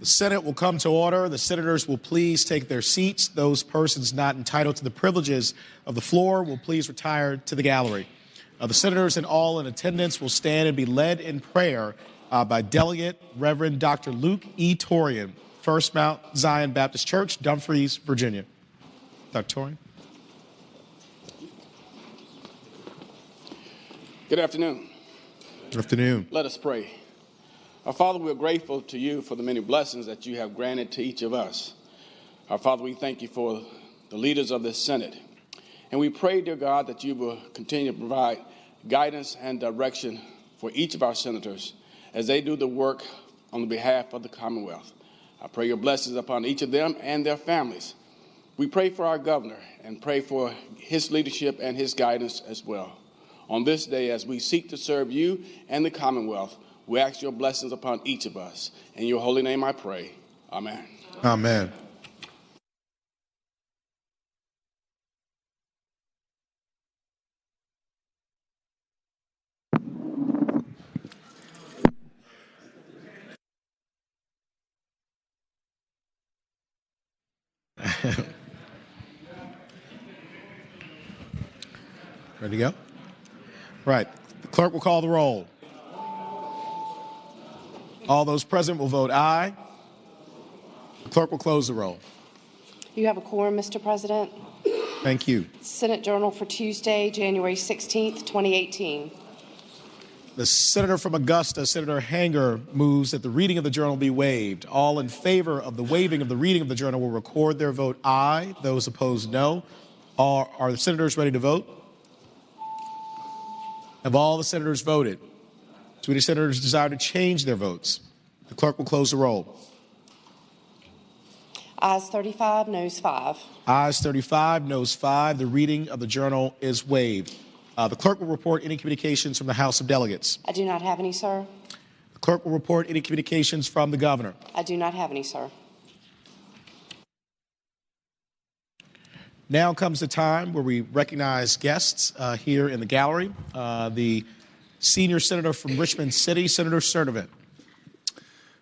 The Senate will come to order. The senators will please take their seats. Those persons not entitled to the privileges of the floor will please retire to the gallery. The senators and all in attendance will stand and be led in prayer by Delegate Reverend Dr. Luke E. Torian, First Mount Zion Baptist Church, Dumfries, Virginia. Dr. Torian. Good afternoon. Good afternoon. Let us pray. Our Father, we are grateful to you for the many blessings that you have granted to each of us. Our Father, we thank you for the leaders of this Senate. And we pray, dear God, that you will continue to provide guidance and direction for each of our senators as they do the work on behalf of the Commonwealth. I pray your blessings upon each of them and their families. We pray for our governor and pray for his leadership and his guidance as well. On this day, as we seek to serve you and the Commonwealth, we ask your blessings upon each of us. In your holy name I pray. Amen. Amen. Ready to go? Right. The clerk will call the roll. All those present will vote aye. The clerk will close the roll. You have a quorum, Mr. President. Thank you. Senate Journal for Tuesday, January 16th, 2018. The senator from Augusta, Senator Hanger, moves that the reading of the journal be waived. All in favor of the waiving of the reading of the journal will record their vote aye. Those opposed, no. Are the senators ready to vote? Have all the senators voted? Do any senators desire to change their votes? The clerk will close the roll. Ayes 35, noes 5. Ayes 35, noes 5. The reading of the journal is waived. The clerk will report any communications from the House of Delegates. I do not have any, sir. The clerk will report any communications from the governor. I do not have any, sir. Now comes the time where we recognize guests here in the gallery. The senior senator from Richmond City, Senator Sturdivant.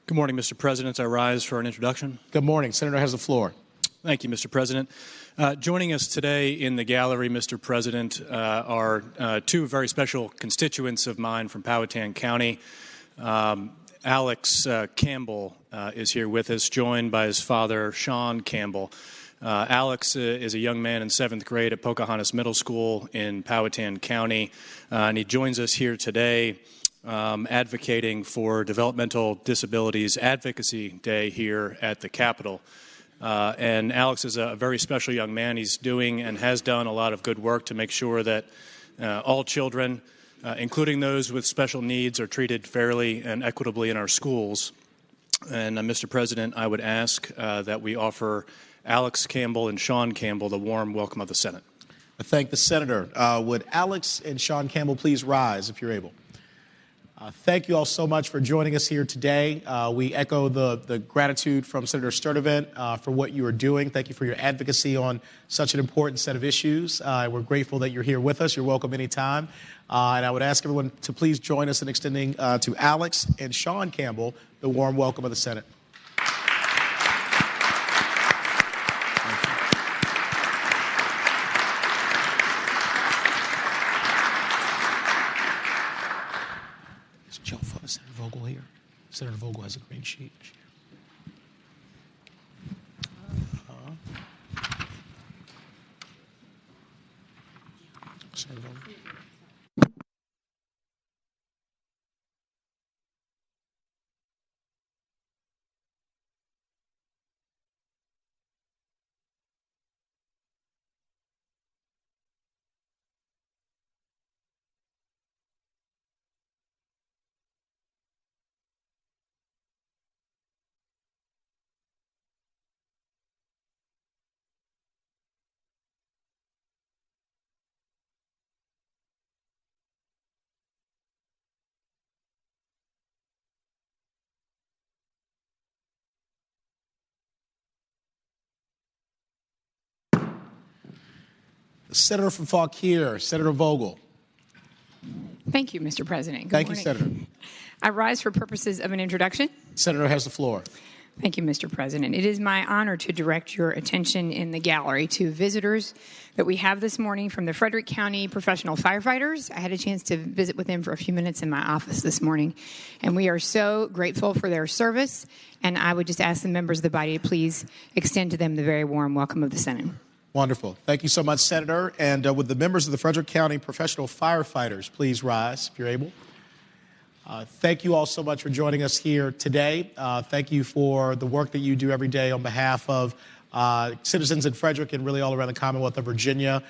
Good morning, Mr. President. I rise for an introduction. Good morning. Senator has the floor. Thank you, Mr. President. Joining us today in the gallery, Mr. President, are two very special constituents of mine from Powhatan County. Alex Campbell is here with us, joined by his father, Sean Campbell. Alex is a young man in 7th grade at Pocahontas Middle School in Powhatan County, and he joins us here today advocating for Developmental Disabilities Advocacy Day here at the Capitol. And Alex is a very special young man. He's doing and has done a lot of good work to make sure that all children, including those with special needs, are treated fairly and equitably in our schools. And Mr. President, I would ask that we offer Alex Campbell and Sean Campbell the warm welcome of the Senate. I thank the senator. Would Alex and Sean Campbell please rise if you're able? Thank you all so much for joining us here today. We echo the gratitude from Senator Sturdivant for what you are doing. Thank you for your advocacy on such an important set of issues. We're grateful that you're here with us. You're welcome anytime. And I would ask everyone to please join us in extending to Alex and Sean Campbell the warm welcome of the Senate. Senator Vogel here. Senator Vogel has a green sheet. Senator Vogel. The senator from Fauquier, Senator Vogel. Thank you, Mr. President. Good Thank morning. you, Senator. I rise for purposes of an introduction. Senator has the floor. Thank you, Mr. President. It is my honor to direct your attention in the gallery to visitors that we have this morning from the Frederick County Professional Firefighters. I had a chance to visit with them for a few minutes in my office this morning, and we are so grateful for their service, and I would just ask the members of the body to please extend to them the very warm welcome of the Senate. Wonderful. Thank you so much, Senator. And would the members of the Frederick County Professional Firefighters please rise if you're able? Thank you all so much for joining us here today. Thank you for the work that you do every day on behalf of citizens in Frederick and really all around the Commonwealth of Virginia.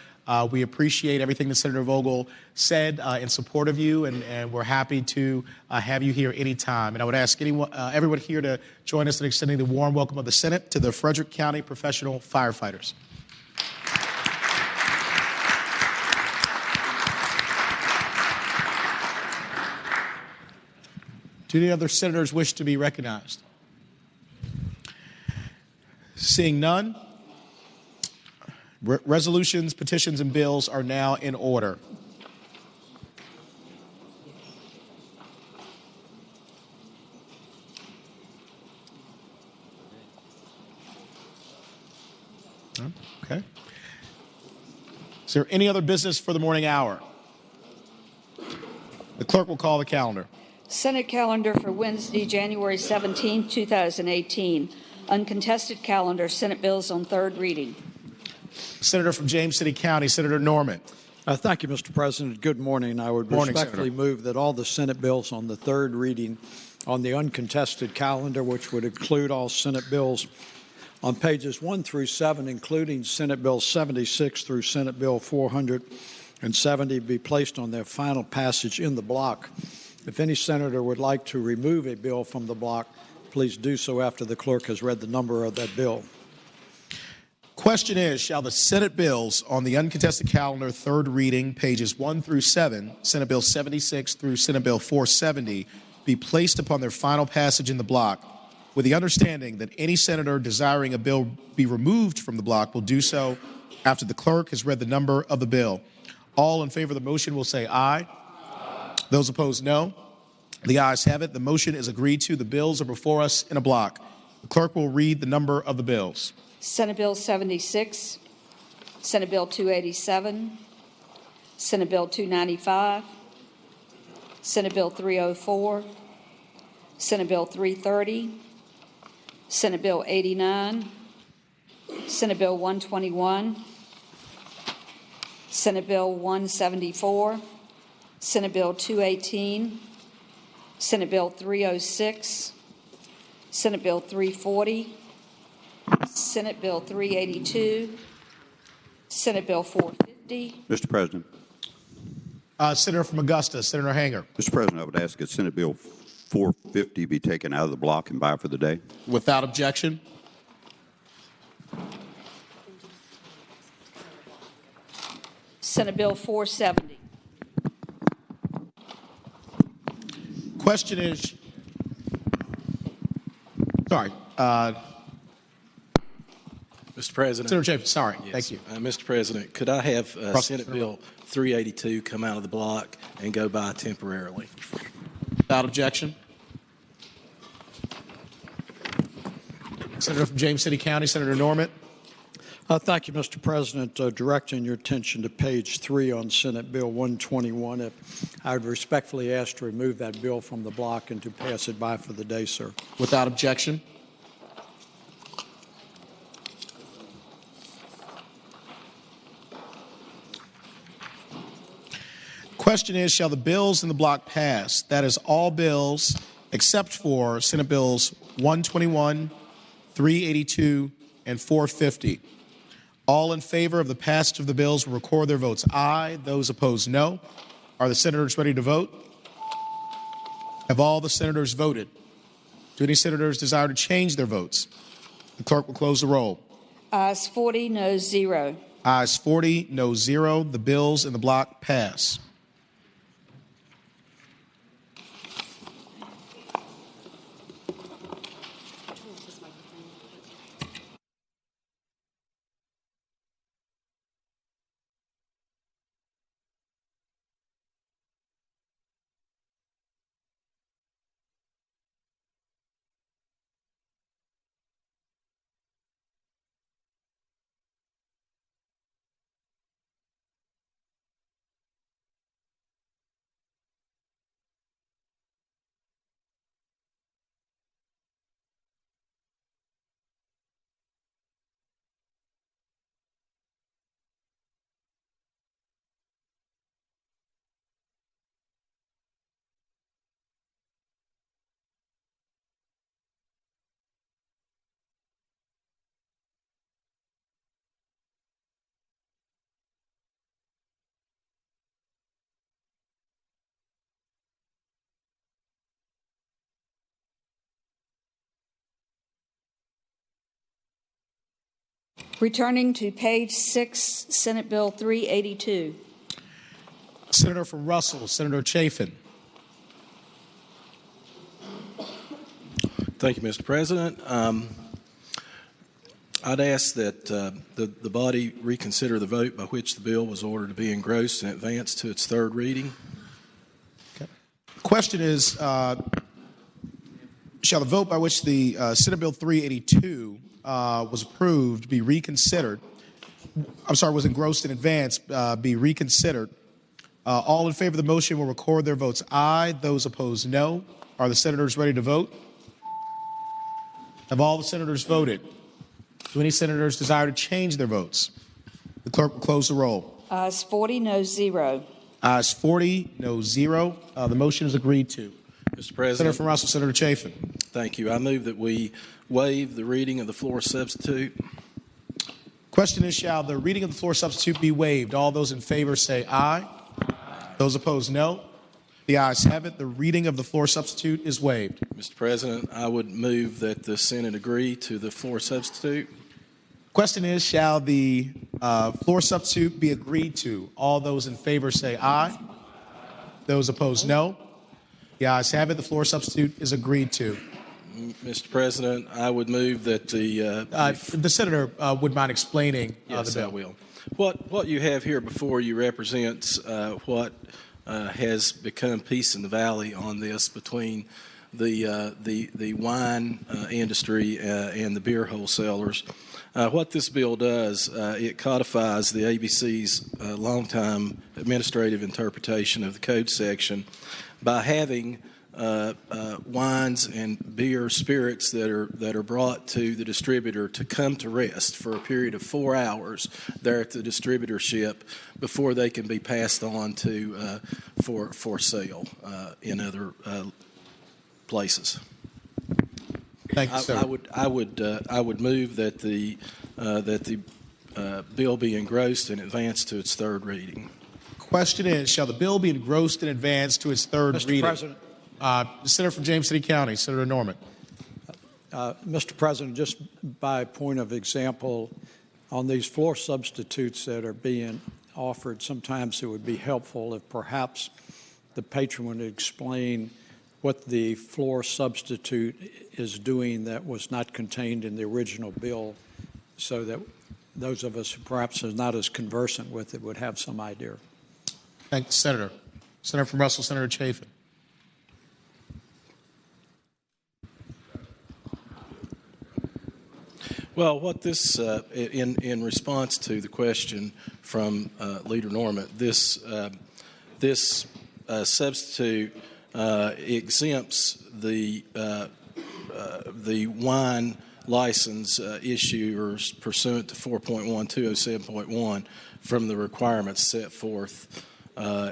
We appreciate everything that Senator Vogel said in support of you, and we're happy to have you here anytime. And I would ask everyone here to join us in extending the warm welcome of the Senate to the Frederick County Professional Firefighters. Do any other senators wish to be recognized? Seeing none, resolutions, petitions, and bills are now in order. Okay. Is there any other business for the morning hour? The clerk will call the calendar. Senate calendar for Wednesday, January 17, 2018. Uncontested calendar, Senate bills on third reading. Senator from James City County, Senator Norman. Thank you, Mr. President. Good morning. I would respectfully move that all the Senate bills on the third reading on the uncontested calendar, which would include all Senate bills on pages 1 through 7, including Senate Bill 76 through Senate Bill 470, be placed on their final passage in the block. If any senator would like to remove a bill from the block, please do so after the clerk has read the number of that bill. Question is, shall the Senate bills on the uncontested calendar, third reading, pages 1 through 7, Senate Bill 76 through Senate Bill 470, be placed upon their final passage in the block, with the understanding that any senator desiring a bill be removed from the block will do so after the clerk has read the number of the bill? All in favor of the motion will say aye. Those opposed, no. The ayes have it. The motion is agreed to. The bills are before us in a block. The clerk will read the number of the bills. Senate Bill 76, Senate Bill 287, Senate Bill 295, Senate Bill 304, Senate Bill 330, Senate Bill 89, Senate Bill 121, Senate Bill 174, Senate Bill 218, Senate Bill 306, Senate Bill 340, Senate Bill 382, Senate Bill 450. Mr. President. Senator from Augusta, Senator Hanger. Mr. President, I would ask that Senate Bill 450 be taken out of the block and by for the day. Without objection. Senate Bill 470. Question is, sorry. Mr. President. Senator Chapin, sorry. Yes. Thank you. Mr. President, could I have Senate Bill 382 come out of the block and go by temporarily? Without objection. Senator from James City County, Senator Norman. Thank you, Mr. President. Directing your attention to page 3 on Senate Bill 121, I would respectfully ask to remove that bill from the block and to pass it by for the day, sir. Without objection. Question is, shall the bills in the block pass? That is all bills except for Senate Bills 121, 382, and 450. All in favor of the passage of the bills will record their votes aye. Those opposed, no. Are the senators ready to vote? Have all the senators voted? Do any senators desire to change their votes? The clerk will close the roll. Ayes 40, noes 0. Ayes 40, noes 0. The bills in the block pass. Returning to page 6, Senate Bill 382. Senator from Russell, Senator Chafin. Thank you, Mr. President. I'd ask that the body reconsider the vote by which the bill was ordered to be engrossed and advanced to its third reading. Okay. The question is, shall the vote by which the Senate Bill 382 was approved be reconsidered? Was engrossed in advance, be reconsidered. All in favor of the motion will record their votes aye. Those opposed, no. Are the senators ready to vote? Have all the senators voted? Do any senators desire to change their votes? The clerk will close the roll. Ayes 40, no 0. Ayes 40, no 0. The motion is agreed to. Mr. President. Senator from Russell, Senator Chafin. Thank you. I move that we waive the reading of the floor substitute. Question is, shall the reading of the floor substitute be waived? All those in favor say aye. Those opposed, no. The ayes have it. The reading of the floor substitute is waived. Mr. President, I would move that the Senate agree to the floor substitute. Question is, shall the floor substitute be agreed to? All those in favor say aye. Those opposed, no. The ayes have it. The floor substitute is agreed to. Mr. President, I would move that the senator would mind explaining yes, the bill. I will. What you have here before you represents what has become peace in the valley on this between the wine industry and the beer wholesalers. What this bill does, it codifies the ABC's longtime administrative interpretation of the code section by having wines and beer spirits that are brought to the distributor to come to rest for a period of 4 hours there at the distributorship before they can be passed on to for sale in other places. Thank you, sir. I would move that the bill be engrossed and advanced to its third reading. Question is, shall the bill be engrossed and advanced to its third reading? Mr. President. The senator from James City County, Senator Norman. Mr. President, just by point of example, on these floor substitutes that are being offered, sometimes it would be helpful if perhaps the patron would explain what the floor substitute is doing that was not contained in the original bill, so that those of us who perhaps are not as conversant with it would have some idea. Thank you, Senator. Senator from Russell, Senator Chafin. Well, what this, in response to the question from Leader Norman, this substitute exempts the wine license issuers pursuant to 4.1207.1 from the requirements set forth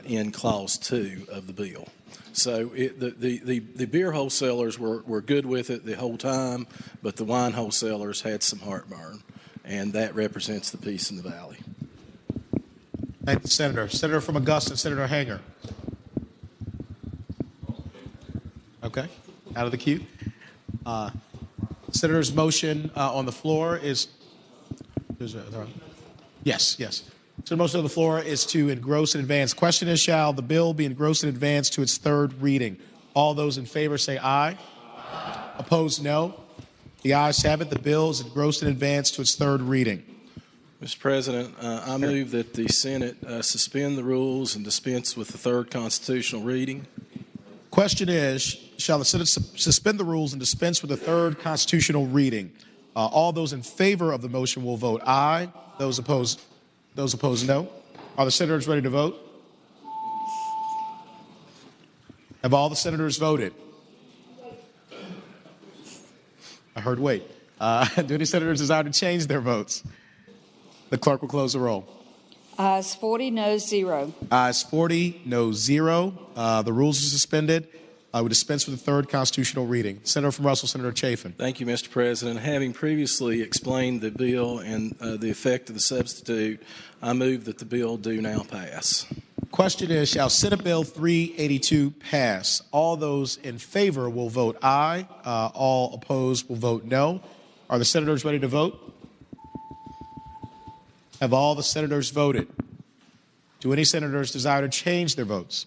in Clause 2 of the bill. So the beer wholesalers were good with it the whole time, but the wine wholesalers had some heartburn, and that represents the peace in the valley. Thank you, Senator. Senator from Augusta, Senator Hanger. Okay, out of the queue. Senator's motion on the floor is, yes. So the motion on the floor is to engross and advance. Question is, shall the bill be engrossed and advanced to its third reading? All those in favor say aye. Opposed, no. The ayes have it. The bill is engrossed and advanced to its third reading. Mr. President, I move that the Senate suspend the rules and dispense with the third constitutional reading. Question is, shall the Senate suspend the rules and dispense with the third constitutional reading? All those in favor of the motion will vote aye. Those opposed, no. Are the senators ready to vote? Have all the senators voted? I heard wait. Do any senators desire to change their votes? The clerk will close the roll. Ayes 40, no 0. Ayes 40, no 0. The rules are suspended. I would dispense with the third constitutional reading. Senator from Russell, Senator Chafin. Thank you, Mr. President. Having previously explained the bill and the effect of the substitute, I move that the bill do now pass. Question is, shall Senate Bill 382 pass? All those in favor will vote aye. All opposed will vote no. Are the senators ready to vote? Have all the senators voted? Do any senators desire to change their votes?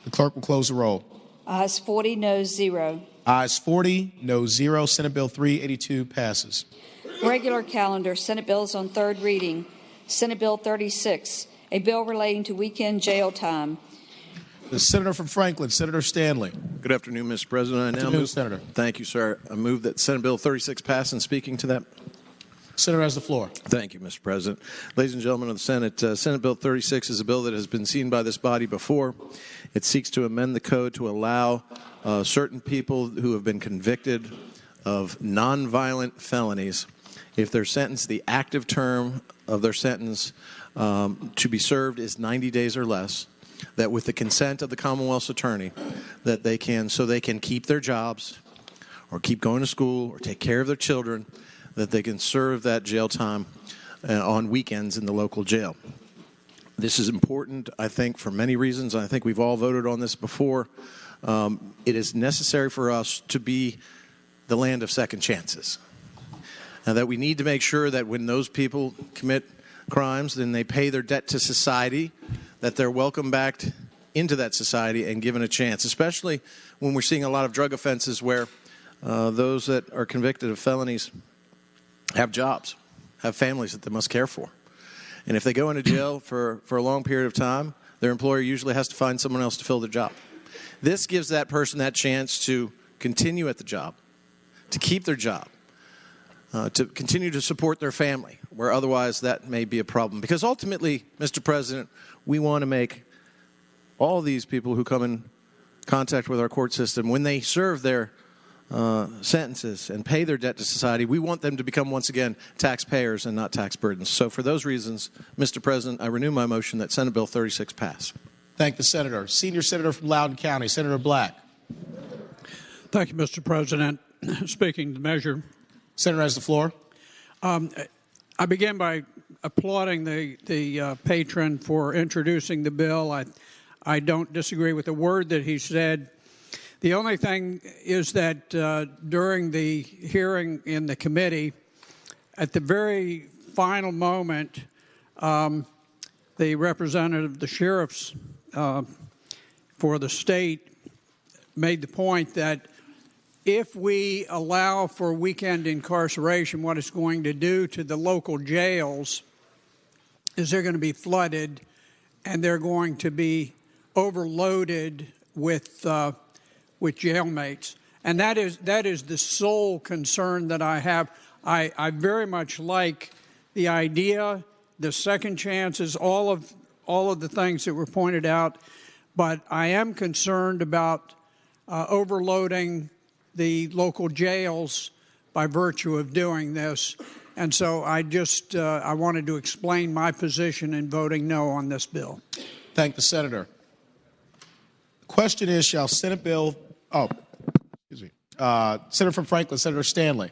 The clerk will close the roll. Ayes 40, noes 0. Ayes 40, no 0. Senate Bill 382 passes. Regular calendar, Senate bills on third reading. Senate Bill 36, a bill relating to weekend jail time. The senator from Franklin, Senator Stanley. Good afternoon, Mr. President. Good afternoon, Senator. Thank you, sir. I move that Senate Bill 36 pass, and speaking to that. Senator has the floor. Thank you, Mr. President. Ladies and gentlemen of the Senate, Senate Bill 36 is a bill that has been seen by this body before. It seeks to amend the code to allow certain people who have been convicted of nonviolent felonies, if they're sentenced, the active term of their sentence to be served is 90 days or less, that with the consent of the Commonwealth's attorney, that they can keep their jobs or keep going to school or take care of their children, that they can serve that jail time on weekends in the local jail. This is important, I think, for many reasons. I think we've all voted on this before. It is necessary for us to be the land of second chances. And that we need to make sure that when those people commit crimes, then they pay their debt to society, that they're welcomed back into that society and given a chance, especially when we're seeing a lot of drug offenses where those that are convicted of felonies have jobs, have families that they must care for. And if they go into jail for a long period of time, their employer usually has to find someone else to fill their job. This gives that person that chance to continue at the job, to keep their job, to continue to support their family, where otherwise that may be a problem. Because ultimately, Mr. President, we want to make all these people who come in contact with our court system, when they serve their sentences and pay their debt to society, we want them to become, once again, taxpayers and not tax burdens. So for those reasons, Mr. President, I renew my motion that Senate Bill 36 pass. Thank the senator. Senior Senator from Loudoun County, Senator Black. Thank you, Mr. President. Speaking the measure. Senator has the floor. I begin by applauding the patron for introducing the bill. I don't disagree with a word that he said. The only thing is that during the hearing in the committee, at the very final moment, the representative, the sheriffs for the state, made the point that if we allow for weekend incarceration, what it's going to do to the local jails is they're going to be flooded and they're going to be overloaded with jailmates. And that is the sole concern that I have. I very much like the idea, the second chances, all of the things that were pointed out, but I am concerned about overloading the local jails by virtue of doing this. And so I wanted to explain my position in voting no on this bill. Thank the senator. The question is, shall Senate Bill, Senator from Franklin, Senator Stanley.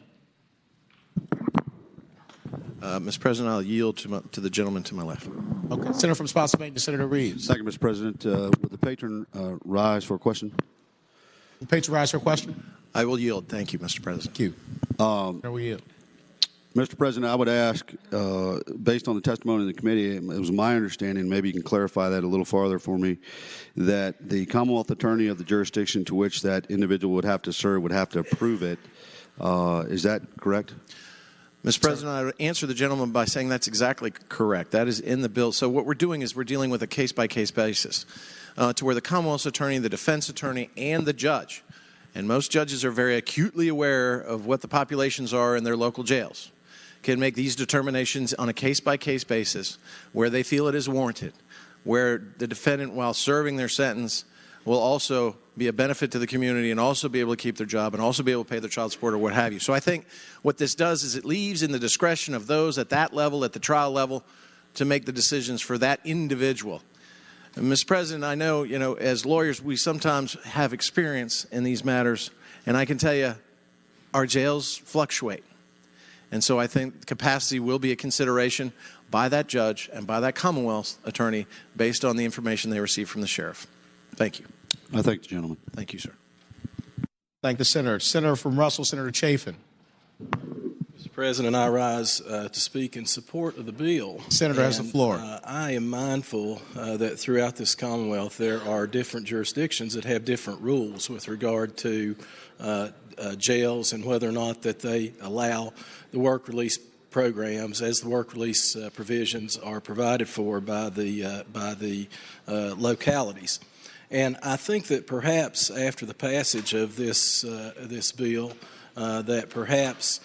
Mr. President, I'll yield to the gentleman to my left. Okay. Senator from Spotsylvania, Senator Reeves. Thank you, Mr. President. Would the patron rise for a question? The patron rise for a question? I will yield. Thank you, Mr. President. Thank you. There we yield. Mr. President, I would ask, based on the testimony in the committee, it was my understanding, maybe you can clarify that a little farther for me, that the Commonwealth attorney of the jurisdiction to which that individual would have to serve would have to approve it. Is that correct? Mr. President, I would answer the gentleman by saying that's exactly correct. That is in the bill. So what we're doing is we're dealing with a case-by-case basis to where the Commonwealth's attorney, the defense attorney, and the judge, and most judges are very acutely aware of what the populations are in their local jails, can make these determinations on a case-by-case basis where they feel it is warranted, where the defendant, while serving their sentence, will also be a benefit to the community and also be able to keep their job and also be able to pay their child support or what have you. So I think what this does is it leaves in the discretion of those at that level, at the trial level, to make the decisions for that individual. And Mr. President, I know, as lawyers, we sometimes have experience in these matters, and I can tell you our jails fluctuate. And so I think capacity will be a consideration by that judge and by that Commonwealth attorney based on the information they receive from the sheriff. Thank you. I thank the gentleman. Thank you, sir. Thank the senator. Senator from Russell, Senator Chafin. Mr. Mr. President, I rise to speak in support of the bill. Senator has the floor. I am mindful that throughout this Commonwealth there are different jurisdictions that have different rules with regard to jails and whether or not that they allow the work release programs as the work release provisions are provided for by the localities. And I think that perhaps after the passage of this bill, that perhaps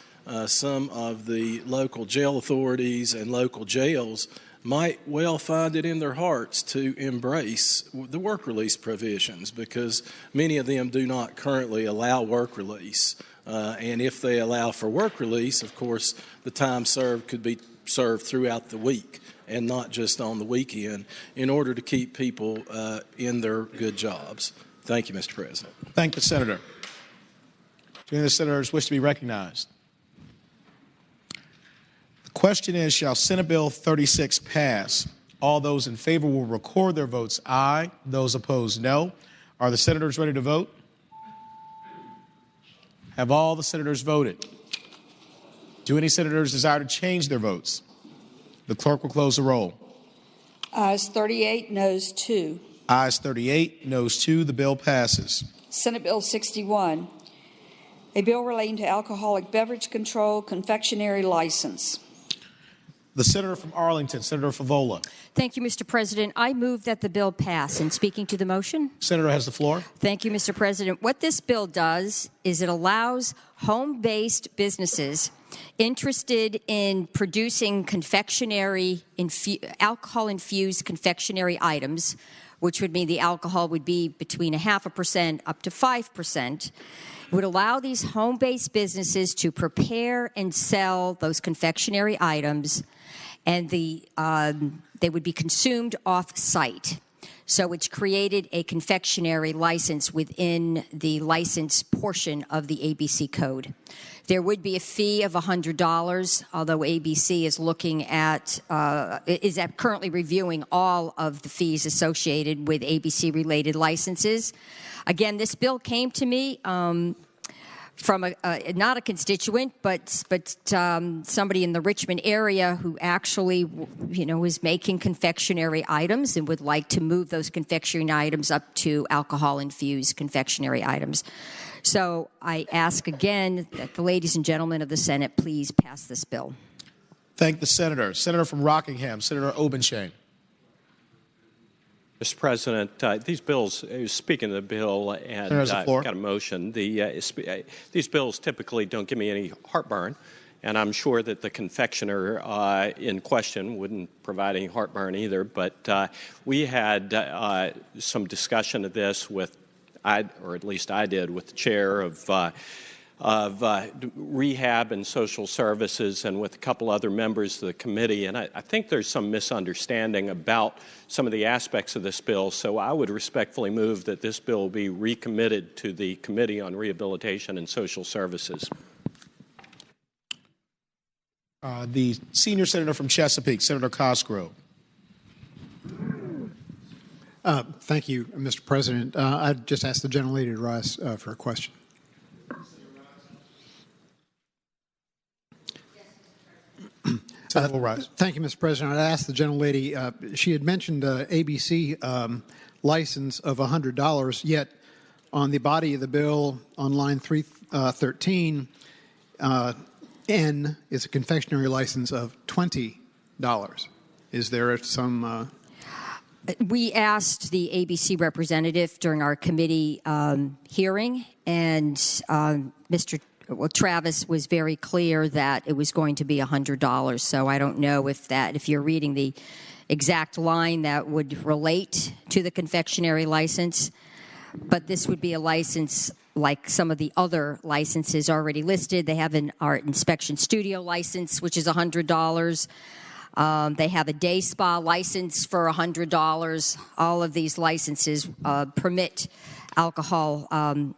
some of the local jail authorities and local jails might well find it in their hearts to embrace the work release provisions, because many of them do not currently allow work release. And if they allow for work release, of course, the time served could be served throughout the week and not just on the weekend, in order to keep people in their good jobs. Thank you, Mr. President. Thank you, Senator. Do any of the senators wish to be recognized? The question is, shall Senate Bill 36 pass? All those in favor will record their votes aye. Those opposed, no. Are the senators ready to vote? Have all the senators voted? Do any senators desire to change their votes? The clerk will close the roll. Ayes 38, noes 2. Ayes 38, noes 2. The bill passes. Senate Bill 61, a bill relating to alcoholic beverage control, confectionery license. The senator from Arlington, Senator Favola. Thank you, Mr. President. I move that the bill pass. And speaking to the motion? Senator has the floor. Thank you, Mr. President. What this bill does is it allows home-based businesses interested in producing confectionery, alcohol-infused confectionery items, which would mean the alcohol would be between 0.5% up to 5%, would allow these home-based businesses to prepare and sell those confectionery items, and they would be consumed off-site. So it's created a confectionery license within the license portion of the ABC code. There would be a fee of $100, although ABC is looking at, is currently reviewing all of the fees associated with ABC-related licenses. Again, this bill came to me from not a constituent, but somebody in the Richmond area who actually, is making confectionery items and would like to move those confectionery items up to alcohol-infused confectionery items. So I ask again that the ladies and gentlemen of the Senate please pass this bill. Thank the senator. Senator from Rockingham, Senator Obenshain. Mr. President, these bills, speaking of the bill, and got a motion, these bills typically don't give me any heartburn, and I'm sure that the confectioner in question wouldn't provide any heartburn either, but we had some discussion of this with, or at least I did, with the chair of Rehab and Social Services and with a couple other members of the committee, and I think there's some misunderstanding about some of the aspects of this bill, so I would respectfully move that this bill be recommitted to the Committee on Rehabilitation and Social Services. The senior senator from Chesapeake, Senator Cosgrove. Thank you, Mr. President. I'd just ask the gentlelady to rise for a question. Thank you, Mr. President. I'd ask the gentlelady, she had mentioned ABC license of $100, yet on the body of the bill on line 313, N is a confectionery license of $20. Is there some... We asked the ABC representative during our committee hearing, and Travis was very clear that it was going to be $100. So I don't know if you're reading the exact line that would relate to the confectionery license, but this would be a license like some of the other licenses already listed. They have an art inspection studio license, which is $100. They have a day spa license for $100. All of these licenses permit alcohol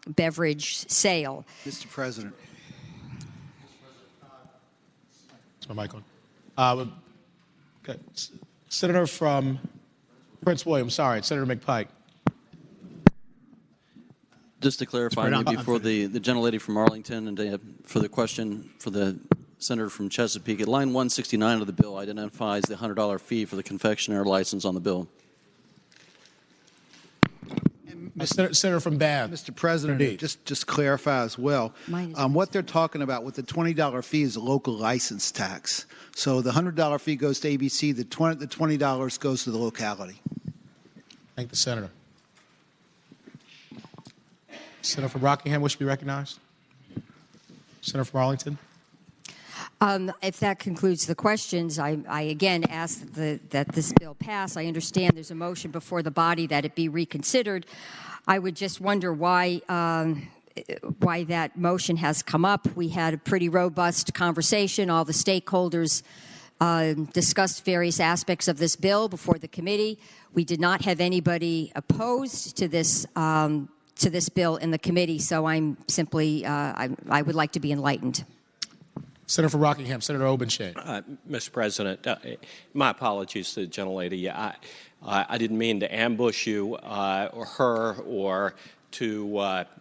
beverage sale. Mr. President. Is my mic on? Okay. Senator from Prince William, Senator McPike. Just to clarify, maybe for the gentlelady from Arlington and for the question for the Senator from Chesapeake. At line 169 of the bill identifies the $100 fee for the confectioner license on the bill. Senator from Bath. Mr. President, just clarify as well. What they're talking about with the $20 fee is a local license tax. So the $100 fee goes to ABC. The $20 goes to the locality. Thank the senator. Senator from Rockingham, wish to be recognized. Senator from Arlington. If that concludes the questions, I again ask that this bill pass. I understand there's a motion before the body that it be reconsidered. I would just wonder why that motion has come up. We had a pretty robust conversation. All the stakeholders discussed various aspects of this bill before the committee. We did not have anybody opposed to this bill in the committee. So I'm simply I would like to be enlightened. Senator from Rockingham, Senator Obenshain. Mr. President, my apologies to the gentlelady. I didn't mean to ambush you or her or to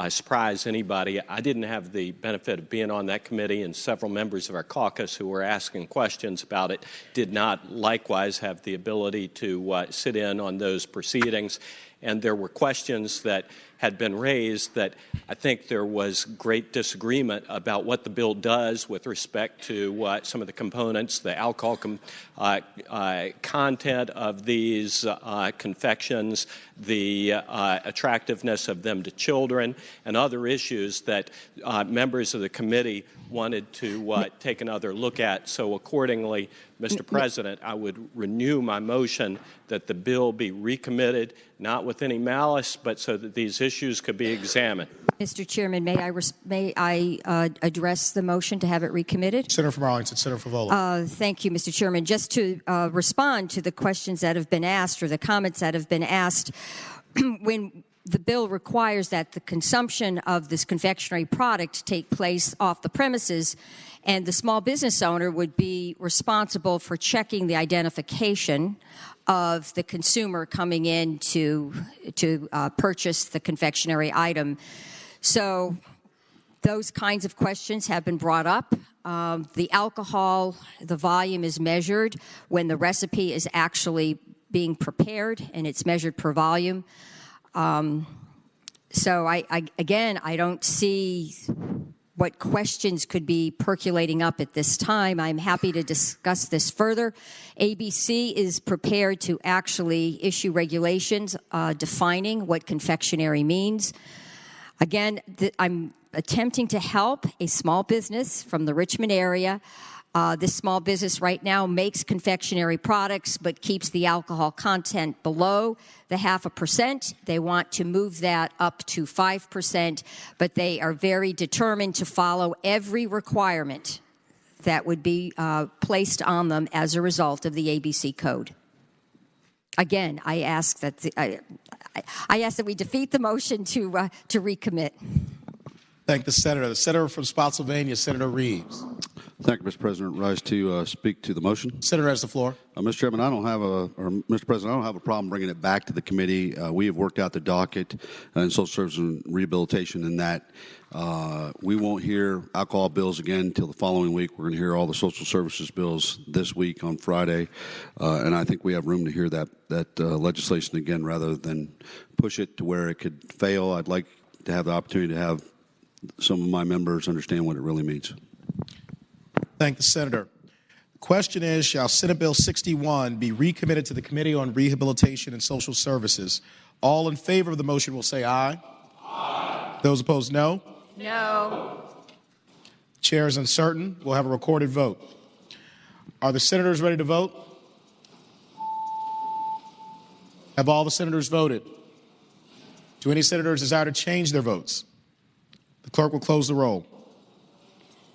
surprise anybody. I didn't have the benefit of being on that committee, and several members of our caucus who were asking questions about it did not likewise have the ability to sit in on those proceedings. And there were questions that had been raised that I think there was great disagreement about what the bill does with respect to some of the components, the alcohol content of these confections, the attractiveness of them to children, and other issues that members of the committee wanted to take another look at. So accordingly, Mr. President, I would renew my motion that the bill be recommitted, not with any malice, but so that these issues could be examined. Mr. Chairman, may I address the motion to have it recommitted? Senator from Arlington, Senator Favola. Thank you, Mr. Chairman. Just to respond to the questions that have been asked or the comments that have been asked, when the bill requires that the consumption of this confectionery product take place off the premises, and the small business owner would be responsible for checking the identification of the consumer coming in to purchase the confectionery item. So those kinds of questions have been brought up. The alcohol, the volume is measured when the recipe is actually being prepared, and it's measured per volume. So I don't see what questions could be percolating up at this time. I'm happy to discuss this further. ABC is prepared to actually issue regulations defining what confectionery means. Again, I'm attempting to help a small business from the Richmond area. This small business right now makes confectionery products but keeps the alcohol content below the 0.5%. They want to move that up to 5%, but they are very determined to follow every requirement that would be placed on them as a result of the ABC code. Again, I ask that we defeat the motion to recommit. Thank the senator. The senator from Spotsylvania, Senator Reeves. Thank you, Mr. President. Rise to speak to the motion. Senator has the floor. Mr. Chairman, Mr. President, I don't have a problem bringing it back to the committee. We have worked out the docket in social services and rehabilitation in that we won't hear alcohol bills again until the following week. We're going to hear all the social services bills this week on Friday, and I think we have room to hear that legislation again rather than push it to where it could fail. I'd like to have the opportunity to have some of my members understand what it really means. Thank the senator. The question is, shall Senate Bill 61 be recommitted to the Committee on Rehabilitation and Social Services? All in favor of the motion will say aye. Aye. Those opposed, no. No. Chair is uncertain. We'll have a recorded vote. Are the senators ready to vote? Have all the senators voted? Do any senators desire to change their votes? The clerk will close the roll.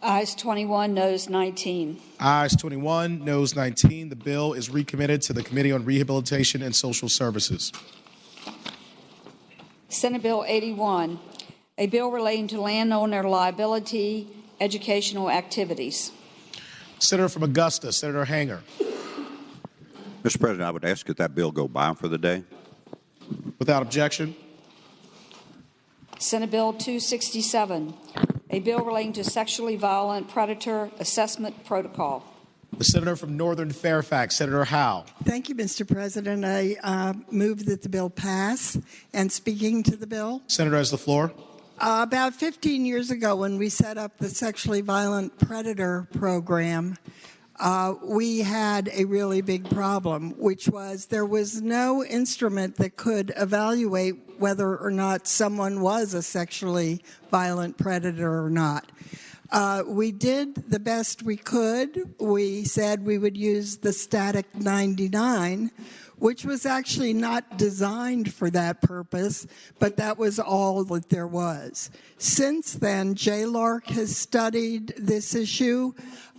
Ayes 21, noes 19. Ayes 21, noes 19. The bill is recommitted to the Committee on Rehabilitation and Social Services. Senate Bill 81, a bill relating to landowner liability, educational activities. Senator from Augusta, Senator Hanger. Mr. President, I would ask that that bill go by for the day. Without objection. Senate Bill 267, A bill relating to sexually violent predator assessment protocol. The senator from Northern Fairfax, Senator Howe. Thank you, Mr. President. I move that the bill pass. And speaking to the bill, Senator has the floor. About 15 years ago, when we set up the sexually violent predator program, we had a really big problem, which was there was no instrument that could evaluate whether or not someone was a sexually violent predator or not. We did the best we could. We said we would use the static 99, which was actually not designed for that purpose, but that was all that there was. Since then, JLARC has studied this issue,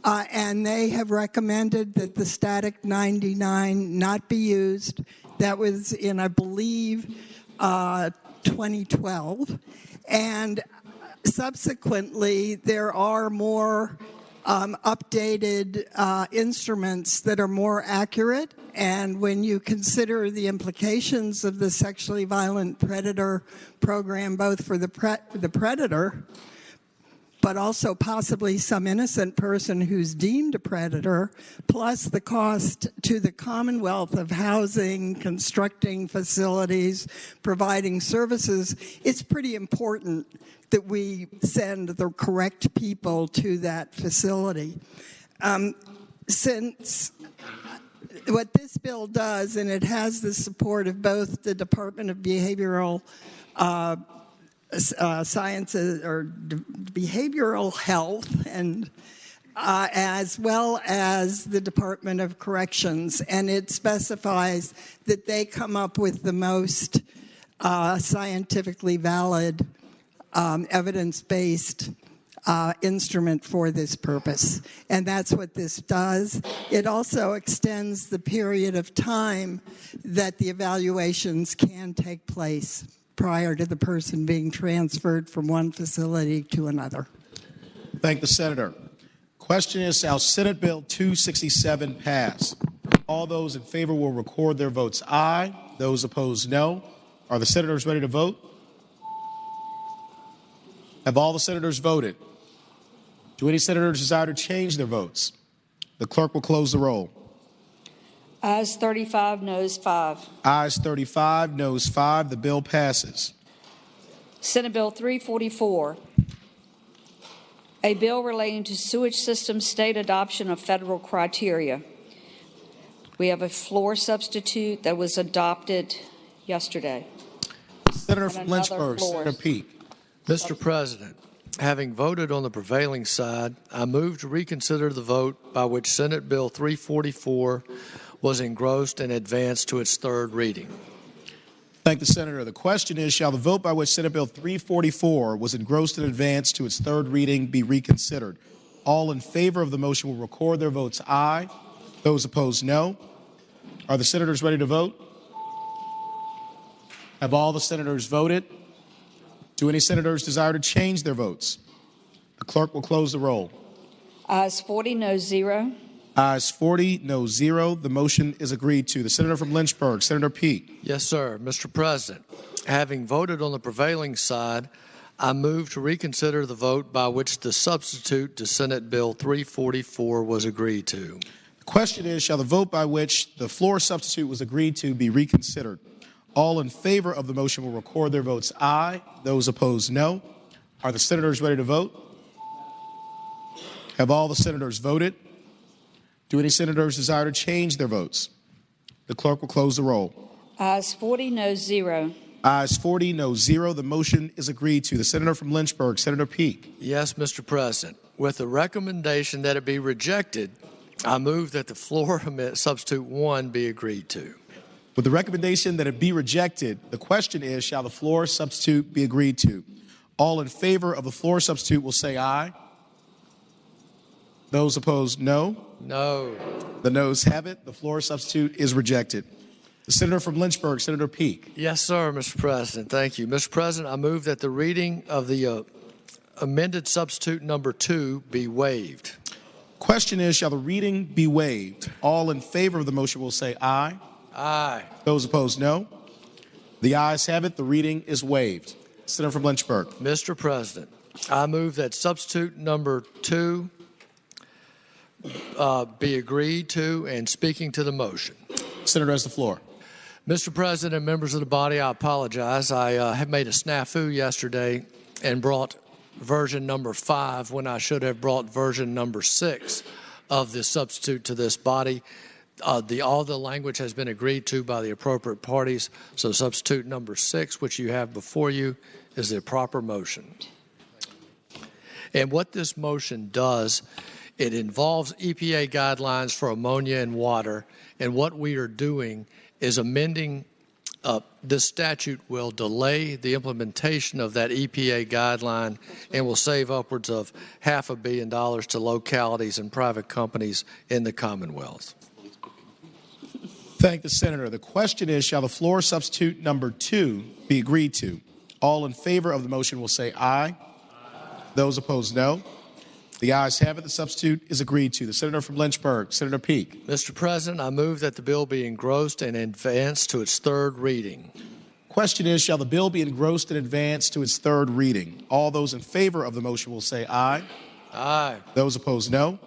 and they have recommended that the static 99 not be used. That was in, I believe, 2012. And subsequently, there are more updated instruments that are more accurate. And when you consider the implications of the sexually violent predator program, both for the predator, but also possibly some innocent person who's deemed a predator, plus the cost to the Commonwealth of housing, constructing facilities, providing services, it's pretty important that we send the correct people to that facility. Since what this bill does, and it has the support of both the Department of Behavioral Sciences or Behavioral Health, and as well as the Department of Corrections, and it specifies that they come up with the most scientifically valid, evidence-based instrument for this purpose. And that's what this does. It also extends the period of time that the evaluations can take place prior to the person being transferred from one facility to another. Thank the senator. Question is, shall Senate Bill 267 pass? All those in favor will record their votes aye. Those opposed, no. Are the senators ready to vote? Have all the senators voted? Do any senators desire to change their votes? The clerk will close the roll. Ayes 35, noes 5. Ayes 35, noes 5. The bill passes. Senate Bill 344, a bill relating to sewage system state adoption of federal criteria. We have a floor substitute that was adopted yesterday. Senator from Lynchburg, Senator Peake. Mr. President, having voted on the prevailing side, I move to reconsider the vote by which Senate Bill 344 was engrossed and advanced to its third reading. Thank the senator. The question is, shall the vote by which Senate Bill 344 was engrossed and advanced to its third reading be reconsidered? All in favor of the motion will record their votes aye. Those opposed, no. Are the senators ready to vote? Have all the senators voted? Do any senators desire to change their votes? The clerk will close the roll. Ayes 40, no 0. Ayes 40, no 0. The motion is agreed to. The senator from Lynchburg, Senator Peake. Yes, sir. Mr. President, having voted on the prevailing side, I move to reconsider the vote by which the substitute to Senate Bill 344 was agreed to. The question is, shall the vote by which the floor substitute was agreed to be reconsidered? All in favor of the motion will record their votes aye. Those opposed, no. Are the senators ready to vote? Have all the senators voted? Do any senators desire to change their votes? The clerk will close the roll. Ayes 40, no 0. Ayes 40, no 0. The motion is agreed to. The senator from Lynchburg, Senator Peake. Yes, Mr. President. With the recommendation that it be rejected, I move that the floor substitute 1 be agreed to. With the recommendation that it be rejected, the question is, shall the floor substitute be agreed to? All in favor of the floor substitute will say aye. Those opposed, no. No. The noes have it. The floor substitute is rejected. The senator from Lynchburg, Senator Peake. Yes, sir, Mr. President. Thank you. Mr. President, I move that the reading of the amended substitute number 2 be waived. Question is, shall the reading be waived? All in favor of the motion will say aye. Aye. Those opposed, no. The ayes have it. The reading is waived. Senator from Lynchburg. Mr. President, I move that substitute number 2 be agreed to, and speaking to the motion. Senator has the floor. Mr. President and members of the body, I apologize. I have made a snafu yesterday and brought version number 5 when I should have brought version number 6 of this substitute to this body. All the language has been agreed to by the appropriate parties, so substitute number 6, which you have before you, is the proper motion. And what this motion does, it involves EPA guidelines for ammonia and water, and what we are doing is amending this statute will delay the implementation of that EPA guideline and will save upwards of $500 million to localities and private companies in the Commonwealth. Thank the senator. The question is, shall the floor substitute number 2 be agreed to? All in favor of the motion will say aye. Those opposed, no. The ayes have it. The substitute is agreed to. The senator from Lynchburg, Senator Peake. Mr. President, I move that the bill be engrossed and advanced to its 3rd reading. Question is, shall the bill be engrossed and advanced to its 3rd reading? All those in favor of the motion will say aye. Aye. Those opposed, no.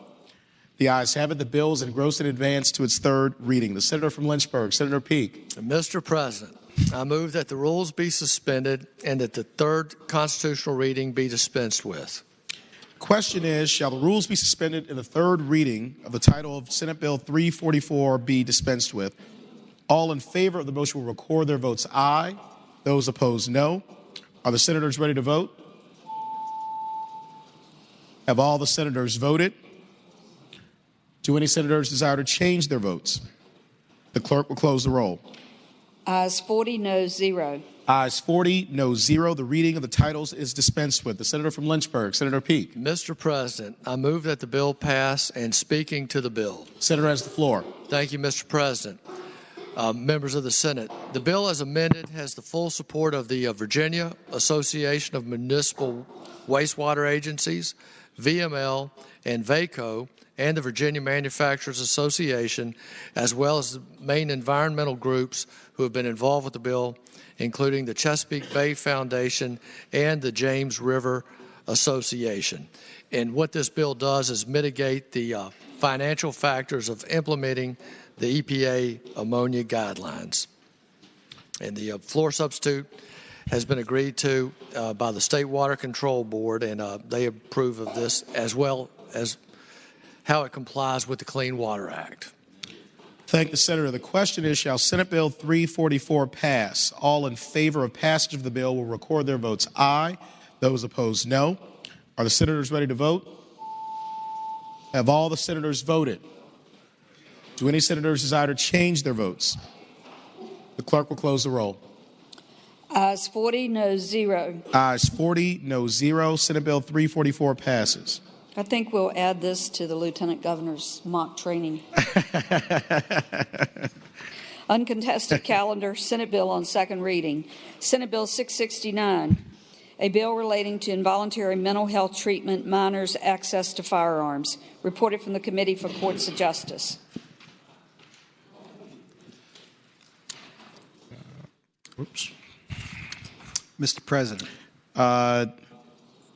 The ayes have it. The bill is engrossed and advanced to its 3rd reading. The senator from Lynchburg, Senator Peake. Mr. President, I move that the rules be suspended and that the 3rd constitutional reading be dispensed with. Question is, shall the rules be suspended and the 3rd reading of the title of Senate Bill 344 be dispensed with? All in favor of the motion will record their votes aye. Those opposed, no. Are the senators ready to vote? Have all the senators voted? Do any senators desire to change their votes? The clerk will close the roll. Ayes 40, no 0. Ayes 40, no 0. The reading of the titles is dispensed with. The senator from Lynchburg, Senator Peake. Mr. President, I move that the bill pass, and speaking to the bill. Senator has the floor. Thank you, Mr. President. Members of the Senate, the bill as amended has the full support of the Virginia Association of Municipal Wastewater Agencies, VML, and VACO, and the Virginia Manufacturers Association, as well as the main environmental groups who have been involved with the bill, including the Chesapeake Bay Foundation and the James River Association. And what this bill does is mitigate the financial factors of implementing the EPA ammonia guidelines. And the floor substitute has been agreed to by the State Water Control Board, and they approve of this, as well as how it complies with the Clean Water Act. Thank the senator. The question is, shall Senate Bill 344 pass? All in favor of passage of the bill will record their votes aye. Those opposed, no. Are the senators ready to vote? Have all the senators voted? Do any senators desire to change their votes? The clerk will close the roll. Ayes 40, no 0. Ayes 40, no 0. Senate Bill 344 passes. I think we'll add this to the Lieutenant Governor's mock training. Uncontested calendar, Senate Bill on 2nd reading. Senate Bill 669, a bill relating to involuntary mental health treatment, minors' access to firearms. Reported from the Committee for Courts of Justice. Mr. President.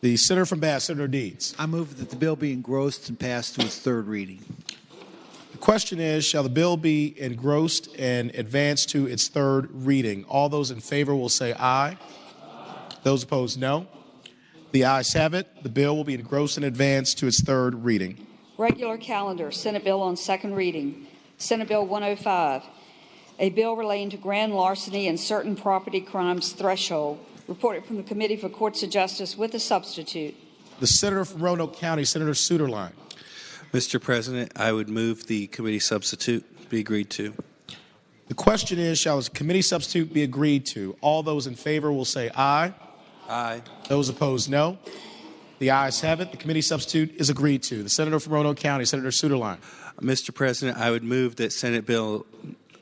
The senator from Bass, Senator Deeds. I move that the bill be engrossed and passed to its 3rd reading. The question is, shall the bill be engrossed and advanced to its 3rd reading? All those in favor will say aye. Those opposed, no. The ayes have it. The bill will be engrossed and advanced to its 3rd reading. Regular calendar, Senate Bill on 2nd reading. Senate Bill 105, a bill relating to grand larceny and certain property crimes threshold. Reported from the Committee for Courts of Justice with a substitute. The senator from Roanoke County, Senator Suterline. Mr. President, I would move the committee substitute be agreed to. The question is, shall the committee substitute be agreed to? All those in favor will say aye. Aye. Those opposed, no. The ayes have it. The committee substitute is agreed to. The senator from Roanoke County, Senator Suterline. Mr. President, I would move that Senate Bill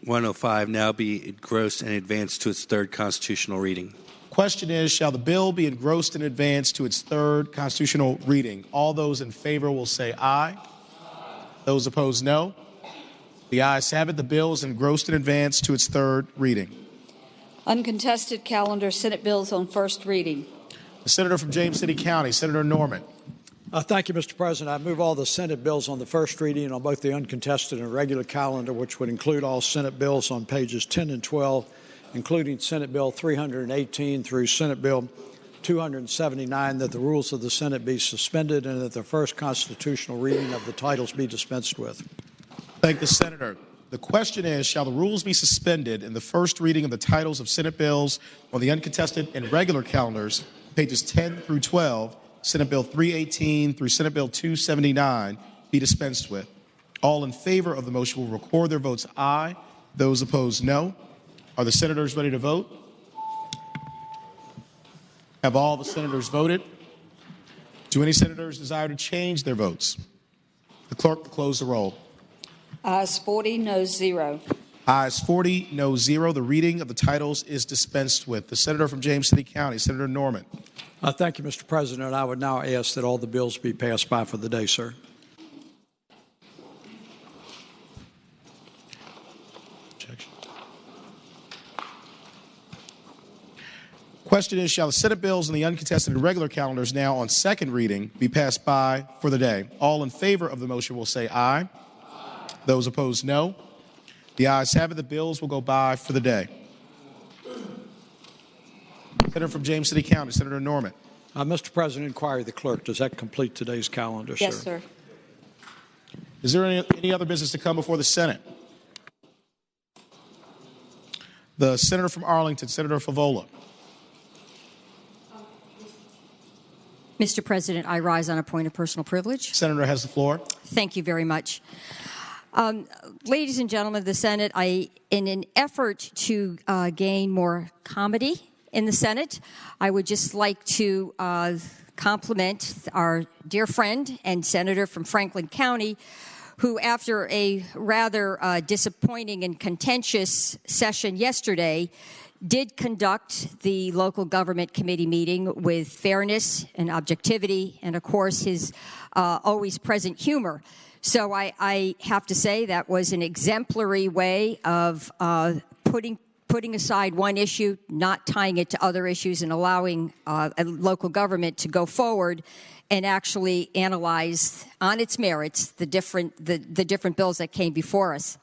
105 now be engrossed and advanced to its 3rd constitutional reading. Question is, shall the bill be engrossed and advanced to its 3rd constitutional reading? All those in favor will say aye. Those opposed, no. The ayes have it. The bill is engrossed and advanced to its 3rd reading. Uncontested calendar, Senate bills on first reading. The senator from James City County, Senator Norman. Thank you, Mr. President. I move all the Senate bills on the first reading on both the uncontested and regular calendar, which would include all Senate bills on pages 10 and 12, including Senate Bill 318 through Senate Bill 279, that the rules of the Senate be suspended and that the first constitutional reading of the titles be dispensed with. Thank the senator. The question is, shall the rules be suspended and the first reading of the titles of Senate bills on the uncontested and regular calendars, pages 10 through 12, Senate Bill 318 through Senate Bill 279, be dispensed with? All in favor of the motion will record their votes aye. Those opposed, no. Are the senators ready to vote? Have all the senators voted? Do any senators desire to change their votes? The clerk will close the roll. Ayes 40, noes 0. Ayes 40, noes 0. The reading of the titles is dispensed with. The senator from James City County, Senator Norman. Thank you, Mr. President. I would now ask that all the bills be passed by for the day, sir. Question is, shall the Senate bills and the uncontested and regular calendars now on second reading be passed by for the day? All in favor of the motion will say aye. Aye. Those opposed, no. The ayes have it. The bills will go by for the day. Senator from James City County, Senator Norman. Mr. President, inquiry of the clerk. Does that complete today's calendar, sir? Yes, sir. Is there any other business to come before the Senate? The senator from Arlington, Senator Favola. Mr. President, I rise on a point of personal privilege. Senator has the floor. Thank you very much. Ladies and gentlemen of the Senate, in an effort to gain more comedy in the Senate, I would just like to compliment our dear friend and senator from Franklin County, who, after a rather disappointing and contentious session yesterday, did conduct the local government committee meeting with fairness and objectivity and, of course, his always present humor. So I have to say that was an exemplary way of putting aside one issue, not tying it to other issues, and allowing a local government to go forward and actually analyze on its merits the different bills that came before us.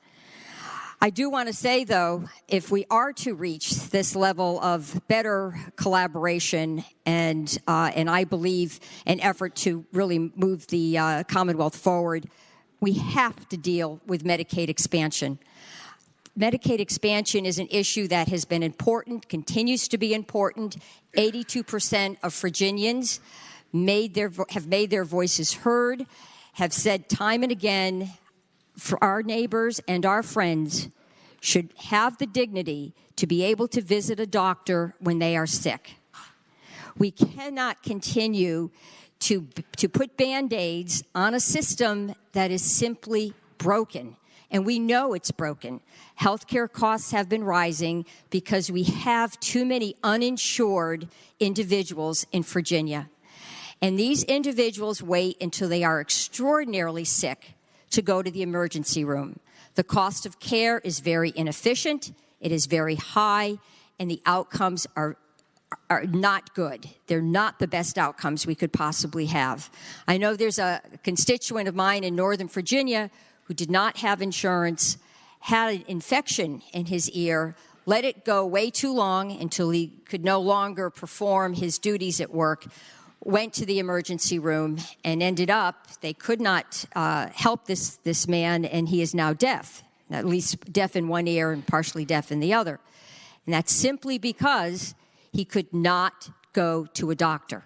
I do want to say, though, if we are to reach this level of better collaboration and I believe an effort to really move the Commonwealth forward, we have to deal with Medicaid expansion. Medicaid expansion is an issue that has been important, continues to be important. 82% of Virginians have made their voices heard, have said time and again, for our neighbors and our friends should have the dignity to be able to visit a doctor when they are sick. We cannot continue to put Band-Aids on a system that is simply broken. And we know it's broken. Healthcare costs have been rising because we have too many uninsured individuals in Virginia. And these individuals wait until they are extraordinarily sick to go to the emergency room. The cost of care is very inefficient, it is very high, and the outcomes are not good. They're not the best outcomes we could possibly have. I know there's a constituent of mine in Northern Virginia who did not have insurance, had an infection in his ear, let it go way too long until he could no longer perform his duties at work, went to the emergency room, and ended up, they could not help this man, and he is now deaf, at least deaf in one ear and partially deaf in the other. And that's simply because he could not go to a doctor.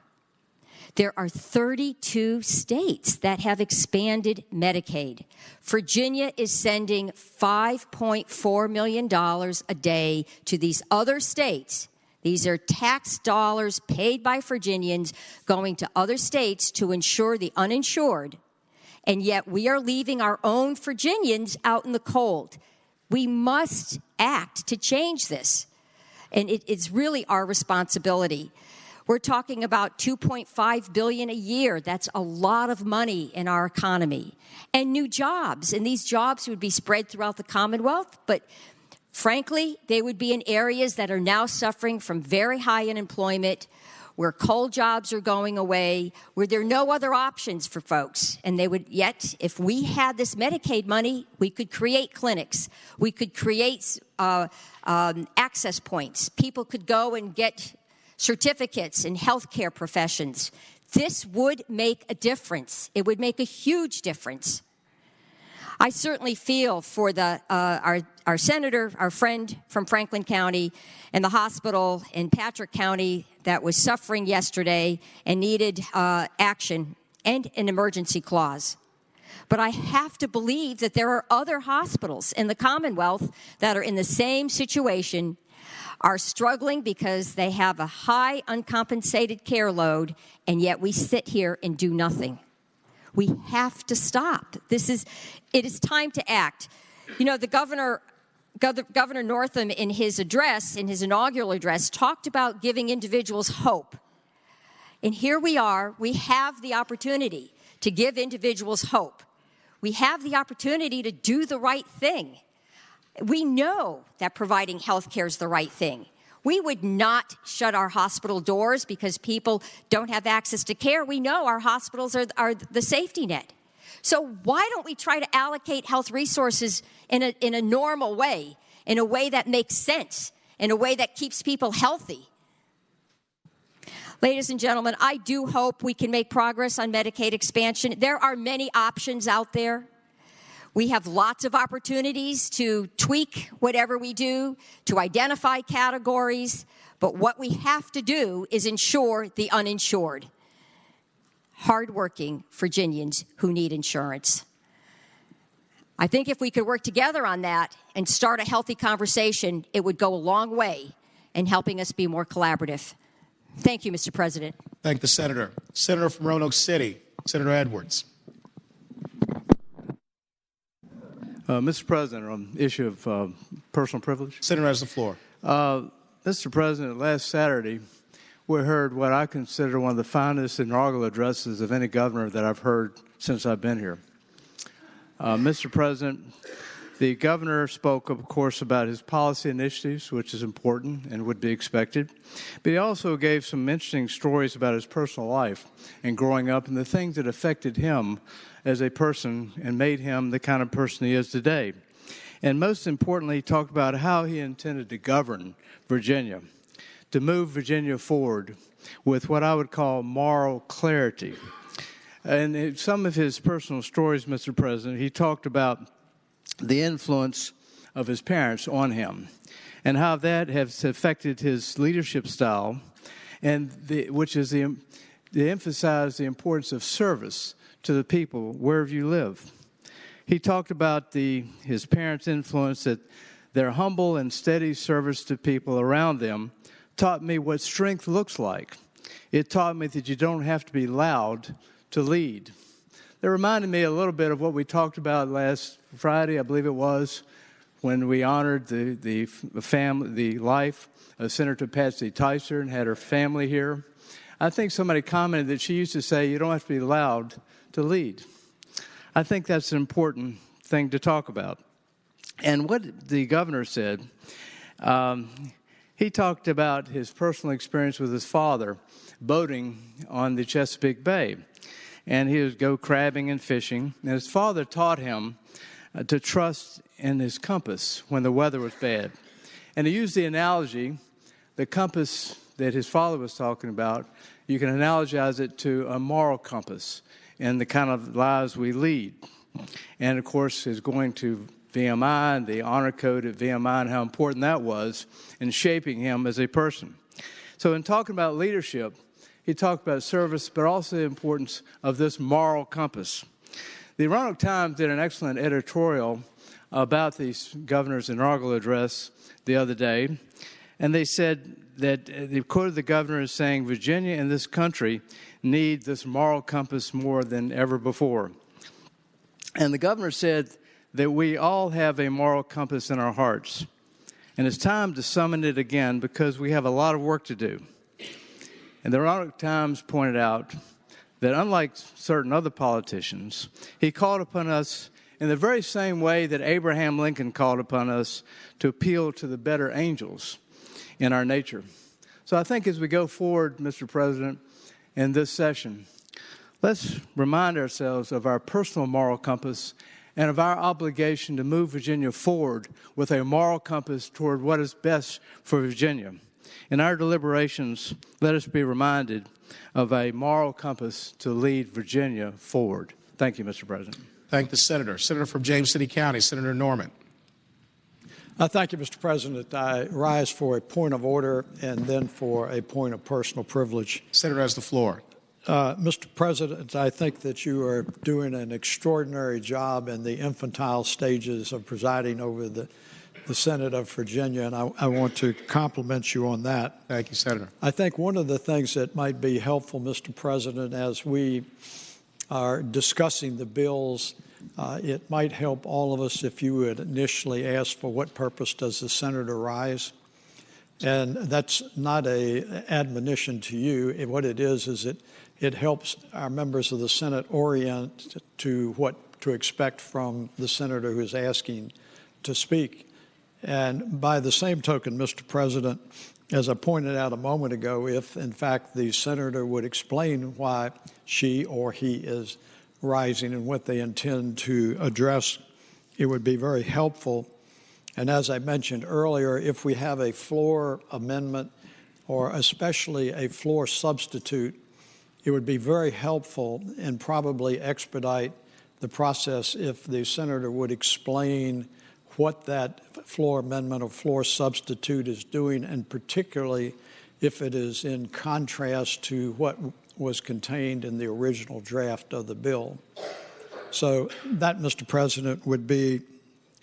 There are 32 states that have expanded Medicaid. Virginia is sending $5.4 million a day to these other states. These are tax dollars paid by Virginians going to other states to insure the uninsured. And yet we are leaving our own Virginians out in the cold. We must act to change this. And it's really our responsibility. We're talking about $2.5 billion a year. That's a lot of money in our economy. And new jobs. And these jobs would be spread throughout the Commonwealth, but Frankly, they would be in areas that are now suffering from very high unemployment, where coal jobs are going away, where there are no other options for folks. And they would, yet, if we had this Medicaid money, we could create clinics. We could create access points. People could go and get certificates in healthcare professions. This would make a difference. It would make a huge difference. I certainly feel for our senator, our friend from Franklin County, and the hospital in Patrick County that was suffering yesterday and needed action and an emergency clause. But I have to believe that there are other hospitals in the Commonwealth that are in the same situation, are struggling because they have a high uncompensated care load, and yet we sit here and do nothing. We have to stop. It is time to act. You know, the Governor Northam, in his inaugural address, talked about giving individuals hope. And here we are. We have the opportunity to give individuals hope. We have the opportunity to do the right thing. We know that providing health care is the right thing. We would not shut our hospital doors because people don't have access to care. We know our hospitals are the safety net. So why don't we try to allocate health resources in a normal way, in a way that makes sense, in a way that keeps people healthy? Ladies and gentlemen, I do hope we can make progress on Medicaid expansion. There are many options out there. We have lots of opportunities to tweak whatever we do, to identify categories, but what we have to do is ensure the uninsured, hardworking Virginians who need insurance. I think if we could work together on that and start a healthy conversation, it would go a long way in helping us be more collaborative. Thank you, Mr. President. Thank the Senator. Senator from Roanoke City, Senator Edwards. Mr. President, on the issue of personal privilege. Senator has the floor. Mr. President, last Saturday, we heard what I consider one of the finest inaugural addresses of any governor that I've heard since I've been here. Mr. President, the governor spoke, of course, about his policy initiatives, which is important and would be expected. But he also gave some interesting stories about his personal life and growing up and the things that affected him as a person and made him the kind of person he is today. And most importantly, he talked about how he intended to govern Virginia, to move Virginia forward with what I would call moral clarity. And in some of his personal stories, Mr. President, he talked about the influence of his parents on him and how that has affected his leadership style, and which is to emphasize the importance of service to the people wherever you live. He talked about his parents' influence, that their humble and steady service to people around them taught me what strength looks like. It taught me that you don't have to be loud to lead. That reminded me a little bit of what we talked about last Friday, I believe it was, when we honored the life of Senator Patsy Tyser and had her family here. I think somebody commented that she used to say, you don't have to be loud to lead. I think that's an important thing to talk about. And what the governor said, he talked about his personal experience with his father boating on the Chesapeake Bay. And he would go crabbing and fishing. And his father taught him to trust in his compass when the weather was bad. And he used the analogy, the compass that his father was talking about, you can analogize it to a moral compass and the kind of lives we lead. And, of course, is going to VMI and the honor code at VMI and how important that was in shaping him as a person. So in talking about leadership, he talked about service, but also the importance of this moral compass. The Roanoke Times did an excellent editorial about the governor's inaugural address the other day, and they said that they quoted the governor as saying, Virginia and this country need this moral compass more than ever before. And the governor said that we all have a moral compass in our hearts, and it's time to summon it again because we have a lot of work to do. And the Roanoke Times pointed out that unlike certain other politicians, he called upon us in the very same way that Abraham Lincoln called upon us to appeal to the better angels in our nature. So I think as we go forward, Mr. President, in this session, let's remind ourselves of our personal moral compass and of our obligation to move Virginia forward with a moral compass toward what is best for Virginia. In our deliberations, let us be reminded of a moral compass to lead Virginia forward. Thank you, Mr. President. Thank the Senator. Senator from James City County, Senator Norman. Thank you, Mr. President. I rise for a point of order and then for a point of personal privilege. Senator has the floor. Mr. President, I think that you are doing an extraordinary job in the infantile stages of presiding over the Senate of Virginia, and I want to compliment you on that. Thank you, Senator. I think one of the things that might be helpful, Mr. President, as we are discussing the bills, it might help all of us if you would initially ask for what purpose does the senator rise. And that's not an admonition to you. What it is it helps our members of the Senate orient to what to expect from the senator who's asking to speak. And by the same token, Mr. President, as I pointed out a moment ago, if in fact the senator would explain why she or he is rising and what they intend to address, it would be very helpful. And as I mentioned earlier, if we have a floor amendment or especially a floor substitute, it would be very helpful and probably expedite the process if the senator would explain what that floor amendment or floor substitute is doing, and particularly if it is in contrast to what was contained in the original draft of the bill. So that, Mr. President, would be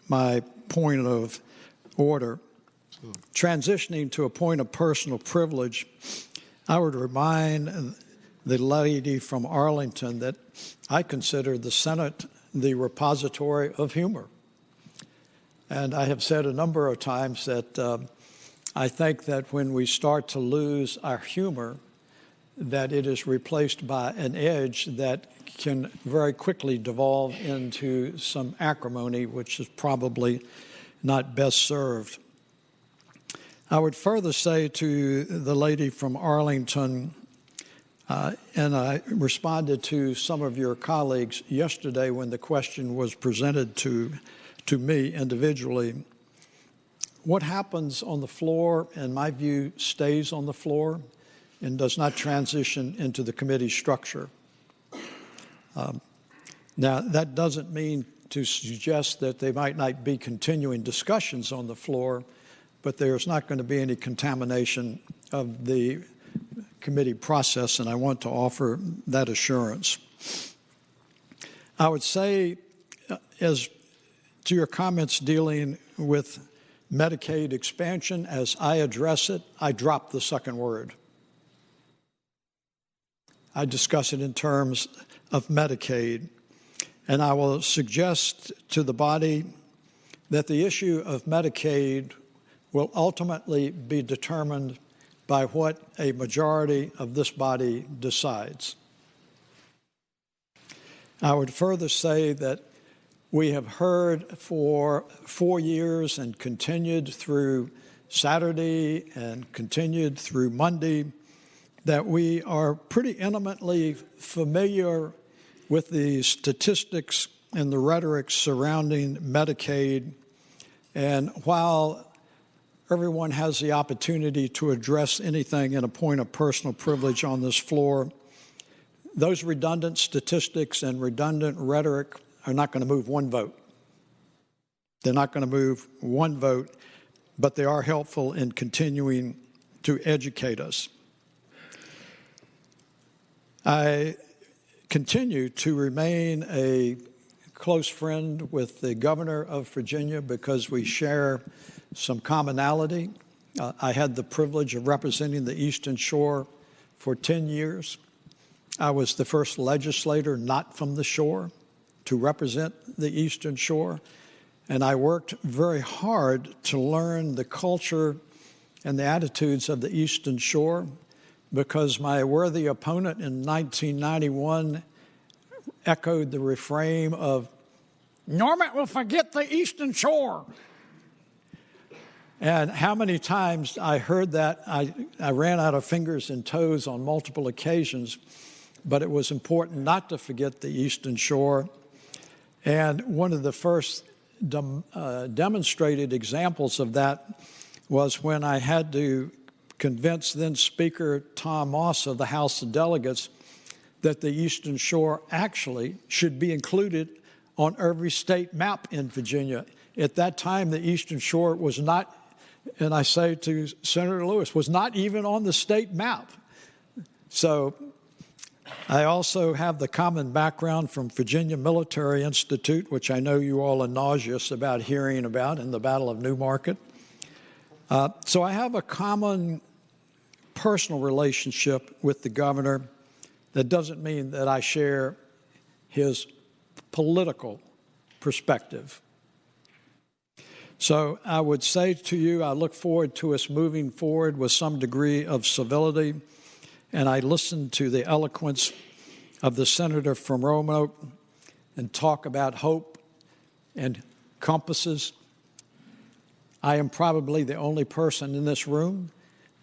my point of order. Transitioning to a point of personal privilege, I would remind the lady from Arlington that I consider the Senate the repository of humor. And I have said a number of times that I think that when we start to lose our humor, that it is replaced by an edge that can very quickly devolve into some acrimony, which is probably not best served. I would further say to the lady from Arlington, and I responded to some of your colleagues yesterday when the question was presented to me individually. What happens on the floor, in my view, stays on the floor and does not transition into the committee structure. Now, that doesn't mean to suggest that there might not be continuing discussions on the floor, but there's not going to be any contamination of the committee process, and I want to offer that assurance. I would say, as to your comments dealing with Medicaid expansion, as I address it, I drop the second word. I discuss it in terms of Medicaid, and I will suggest to the body that the issue of Medicaid will ultimately be determined by what a majority of this body decides. I would further say that we have heard for 4 years and continued through Saturday and continued through Monday that we are pretty intimately familiar with the statistics and the rhetoric surrounding Medicaid. And while everyone has the opportunity to address anything in a point of personal privilege on this floor, those redundant statistics and redundant rhetoric are not going to move one vote. They're not going to move one vote, but they are helpful in continuing to educate us. I continue to remain a close friend with the governor of Virginia because we share some commonality. I had the privilege of representing the Eastern Shore for 10 years. I was the first legislator not from the shore to represent the Eastern Shore, and I worked very hard to learn the culture and the attitudes of the Eastern Shore, because my worthy opponent in 1991 echoed the refrain of Norman will forget the Eastern Shore. And how many times I heard that, I ran out of fingers and toes on multiple occasions, but it was important not to forget the Eastern Shore. And one of the first demonstrated examples of that was when I had to convince then Speaker Tom Moss of the House of Delegates that the Eastern Shore actually should be included on every state map in Virginia. At that time, the Eastern Shore was not, and I say to Senator Lewis, was not even on the state map. So I also have the common background from Virginia Military Institute, which I know you all are nauseous about hearing about in the Battle of Newmarket. So I have a common personal relationship with the governor. That doesn't mean that I share his political perspective. So I would say to you, I look forward to us moving forward with some degree of civility. And I listened to the eloquence of the senator from Roanoke and talk about hope and compasses. I am probably the only person in this room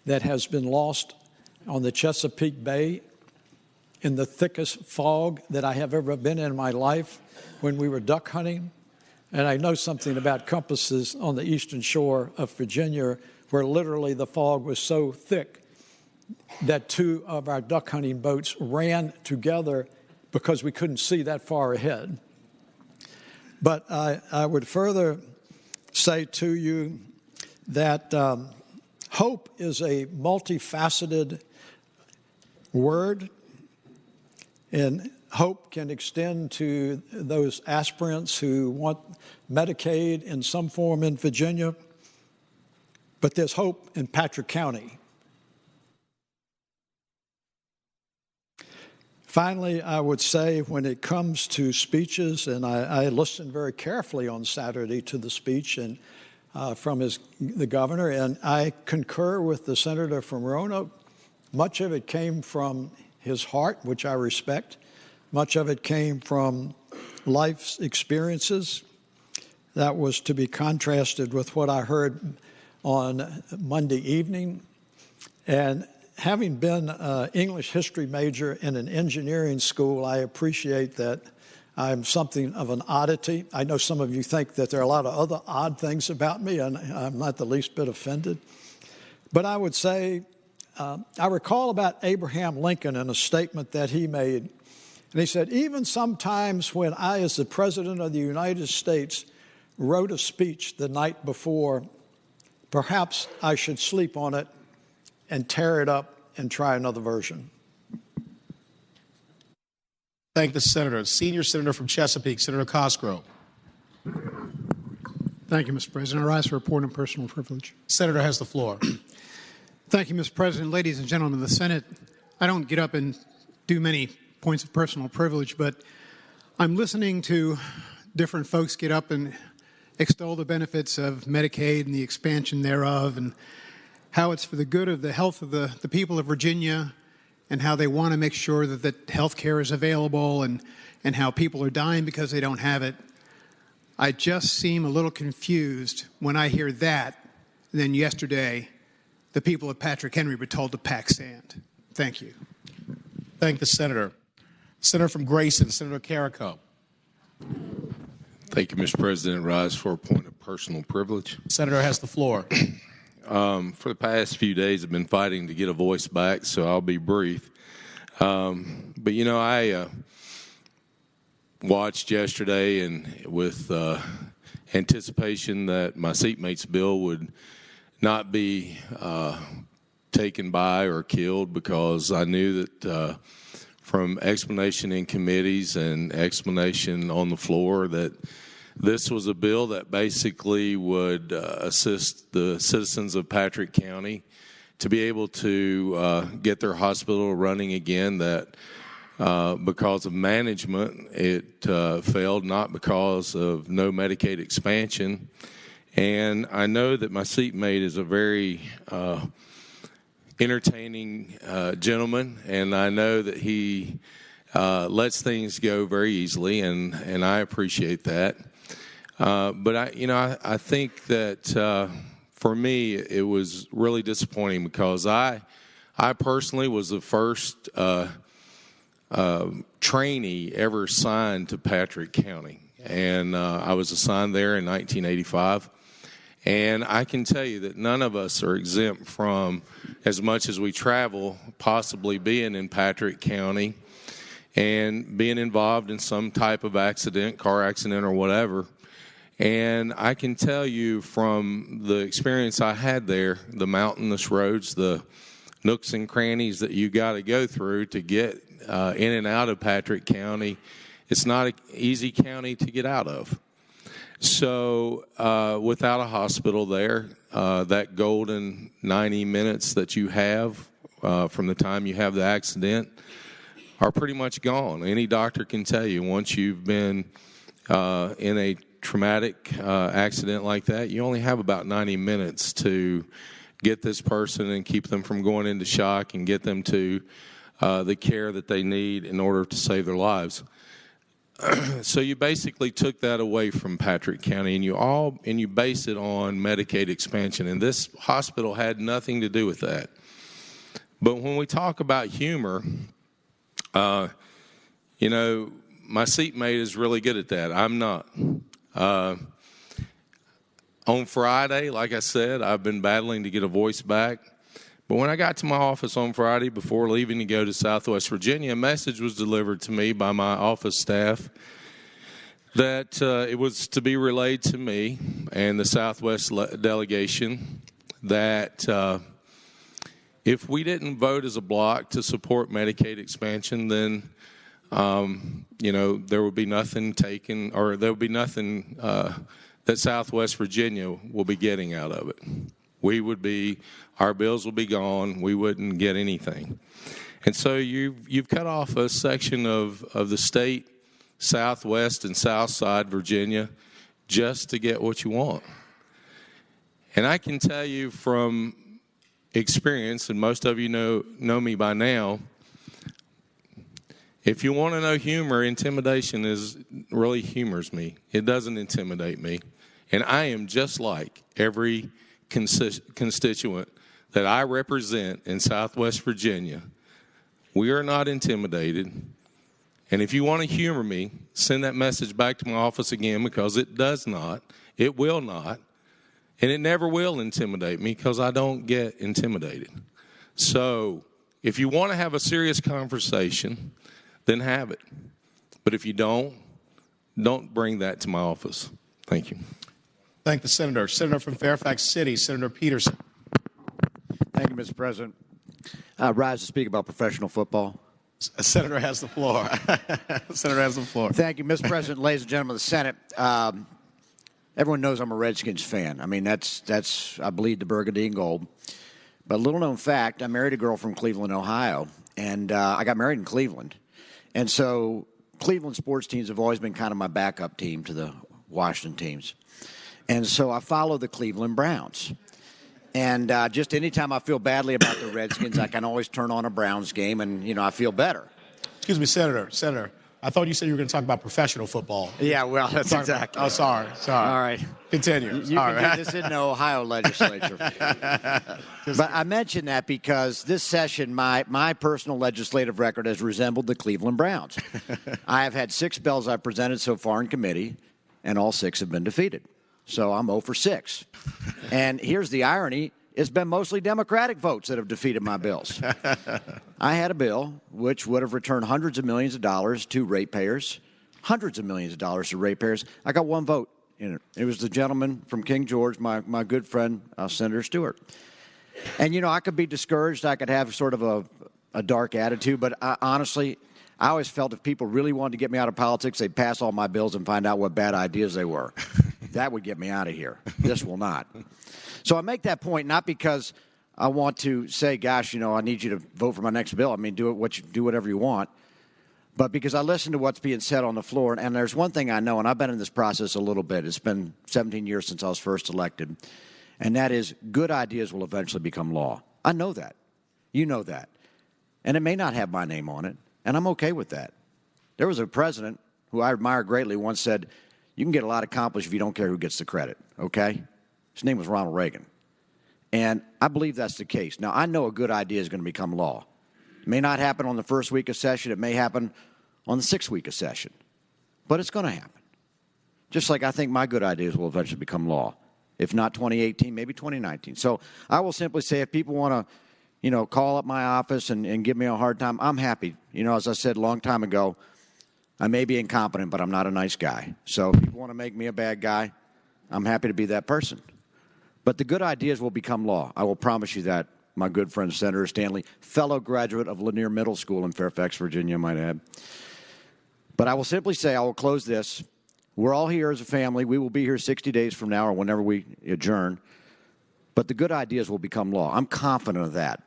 that has been lost on the Chesapeake Bay in the thickest fog that I have ever been in my life when we were duck hunting. And I know something about compasses on the eastern shore of Virginia, where literally the fog was so thick that two of our duck hunting boats ran together because we couldn't see that far ahead. But I would further say to you that hope is a multifaceted word, and hope can extend to those aspirants who want Medicaid in some form in Virginia, but there's hope in Patrick County. Finally, I would say when it comes to speeches, and I listened very carefully on Saturday to the speech and from the governor, and I concur with the senator from Roanoke. Much of it came from his heart, which I respect. Much of it came from life's experiences. That was to be contrasted with what I heard on Monday evening. And having been an English history major in an engineering school, I appreciate that I'm something of an oddity. I know some of you think that there are a lot of other odd things about me, and I'm not the least bit offended. But I would say, I recall about Abraham Lincoln in a statement that he made. And he said, even sometimes when I, as the President of the United States, wrote a speech the night before, perhaps I should sleep on it and tear it up and try another version. Thank the senator. Senior senator from Chesapeake, Senator Cosgrove. Thank you, Mr. President. I rise for a point of personal privilege. Senator has the floor. Thank you, Mr. President. Ladies and gentlemen of the Senate, I don't get up and do many points of personal privilege, but I'm listening to different folks get up and extol the benefits of Medicaid and the expansion thereof, and how it's for the good of the health of the people of Virginia, and how they want to make sure that health care is available, and how people are dying because they don't have it. I just seem a little confused when I hear that, and then yesterday, the people of Patrick Henry were told to pack sand. Thank you. Thank the senator. Senator from Grayson, Senator Carrico. Thank you, Mr. President. Rise for a point of personal privilege. Senator has the floor. For the past few days, I've been fighting to get a voice back, so I'll be brief. But, you know, I watched yesterday and with anticipation that my seatmate's bill would not be taken by or killed, because I knew that from explanation in committees and explanation on the floor that this was a bill that basically would assist the citizens of Patrick County to be able to get their hospital running again, that because of management it failed, not because of no Medicaid expansion. And I know that my seatmate is a very entertaining gentleman, and I know that he lets things go very easily, and I appreciate that. But I think that for me, it was really disappointing because I personally was the first trainee ever assigned to Patrick County, and I was assigned there in 1985. And I can tell you that none of us are exempt from, as much as we travel, possibly being in Patrick County and being involved in some type of accident, car accident or whatever. And I can tell you from the experience I had there, the mountainous roads, the nooks and crannies that you got to go through to get in and out of Patrick County, it's not an easy county to get out of. So without a hospital there, that golden 90 minutes that you have from the time you have the accident are pretty much gone. Any doctor can tell you once you've been in a traumatic accident like that, you only have about 90 minutes to get this person and keep them from going into shock and get them to the care that they need in order to save their lives. So you basically took that away from Patrick County, and you base it on Medicaid expansion, and this hospital had nothing to do with that. But when we talk about humor, my seatmate is really good at that. I'm not. On Friday, like I said, I've been battling to get a voice back. But when I got to my office on Friday before leaving to go to Southwest Virginia, a message was delivered to me by my office staff that it was to be relayed to me and the Southwest delegation that if we didn't vote as a bloc to support Medicaid expansion, then there would be nothing taken, or there would be nothing that Southwest Virginia will be getting out of it. Our bills will be gone. We wouldn't get anything. And so you've cut off a section of the state, Southwest and South Side Virginia, just to get what you want. And I can tell you from experience, and most of you know me by now, if you want to know humor, intimidation really humors me. It doesn't intimidate me. And I am just like every constituent that I represent in Southwest Virginia. We are not intimidated. And if you want to humor me, send that message back to my office again, because it does not, it will not, and it never will intimidate me, because I don't get intimidated. So if you want to have a serious conversation, then have it. But if you don't bring that to my office. Thank you. Thank the Senator. Senator from Fairfax City, Senator Peterson. Thank you, Mr. President. I rise to speak about professional football. Senator has the floor. Senator has the floor. Thank you, Mr. President, ladies and gentlemen of the Senate. Everyone knows I'm a Redskins fan. I mean, that's I bleed the burgundy and gold. But a little known fact, I married a girl from Cleveland, Ohio, and I got married in Cleveland. And so Cleveland sports teams have always been kind of my backup team to the Washington teams. And so I follow the Cleveland Browns. And just anytime I feel badly about the Redskins, I can always turn on a Browns game and, I feel better. Excuse me, Senator. I thought you said you were going to talk about professional football. Yeah, well, that's exactly. Oh, sorry. All right. Continue. You can do this in the Ohio legislature. But I mention that because this session, my personal legislative record has resembled the Cleveland Browns. I have had 6 bills I've presented so far in committee, and all 6 have been defeated. So I'm 0 for 6. And here's the irony. It's been mostly Democratic votes that have defeated my bills. I had a bill which would have returned hundreds of millions of dollars to ratepayers, hundreds of millions of dollars to ratepayers. I got 1 vote in it. It was the gentleman from King George, my good friend, Senator Stewart. And, I could be discouraged. I could have sort of a dark attitude. But honestly, I always felt if people really wanted to get me out of politics, they'd pass all my bills and find out what bad ideas they were. That would get me out of here. This will not. So I make that point not because I want to say, gosh, I need you to vote for my next bill. I mean, do whatever you want. But because I listen to what's being said on the floor, and there's one thing I know, and I've been in this process a little bit. It's been 17 years since I was first elected, and that is good ideas will eventually become law. I know that. You know that. And it may not have my name on it, and I'm okay with that. There was a president who I admire greatly once said, you can get a lot accomplished if you don't care who gets the credit, okay? His name was Ronald Reagan. And I believe that's the case. Now, I know a good idea is going to become law. It may not happen on the first week of session. It may happen on the 6th week of session. But it's going to happen. Just like I think my good ideas will eventually become law. If not 2018, maybe 2019. So I will simply say if people want to, call up my office and give me a hard time, I'm happy. As I said a long time ago, I may be incompetent, but I'm not a nice guy. So if people want to make me a bad guy, I'm happy to be that person. But the good ideas will become law. I will promise you that, my good friend Senator Stanley, fellow graduate of Lanier Middle School in Fairfax, Virginia, I might add. But I will simply say, I will close this. We're all here as a family. We will be here 60 days from now or whenever we adjourn. But the good ideas will become law. I'm confident of that.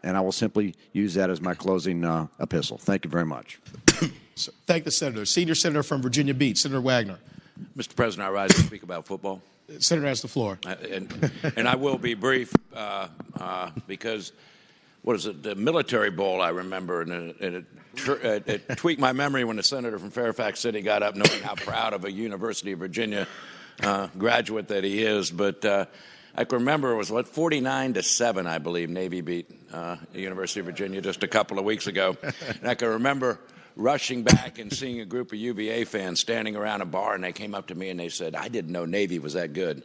And I will simply use that as my closing epistle. Thank you very much. Thank the Senator. Senior Senator from Virginia Beach, Senator Wagner. Mr. President, I rise to speak about football. Senator has the floor. And I will be brief because, what is it, the Military Bowl, I remember, and it tweaked my memory when the senator from Fairfax City got up knowing how proud of a University of Virginia graduate that he is. But I can remember it was, 49-7, I believe, Navy beat the University of Virginia just a couple of weeks ago. And I can remember rushing back and seeing a group of UVA fans standing around a bar, and they came up to me and they said, I didn't know Navy was that good.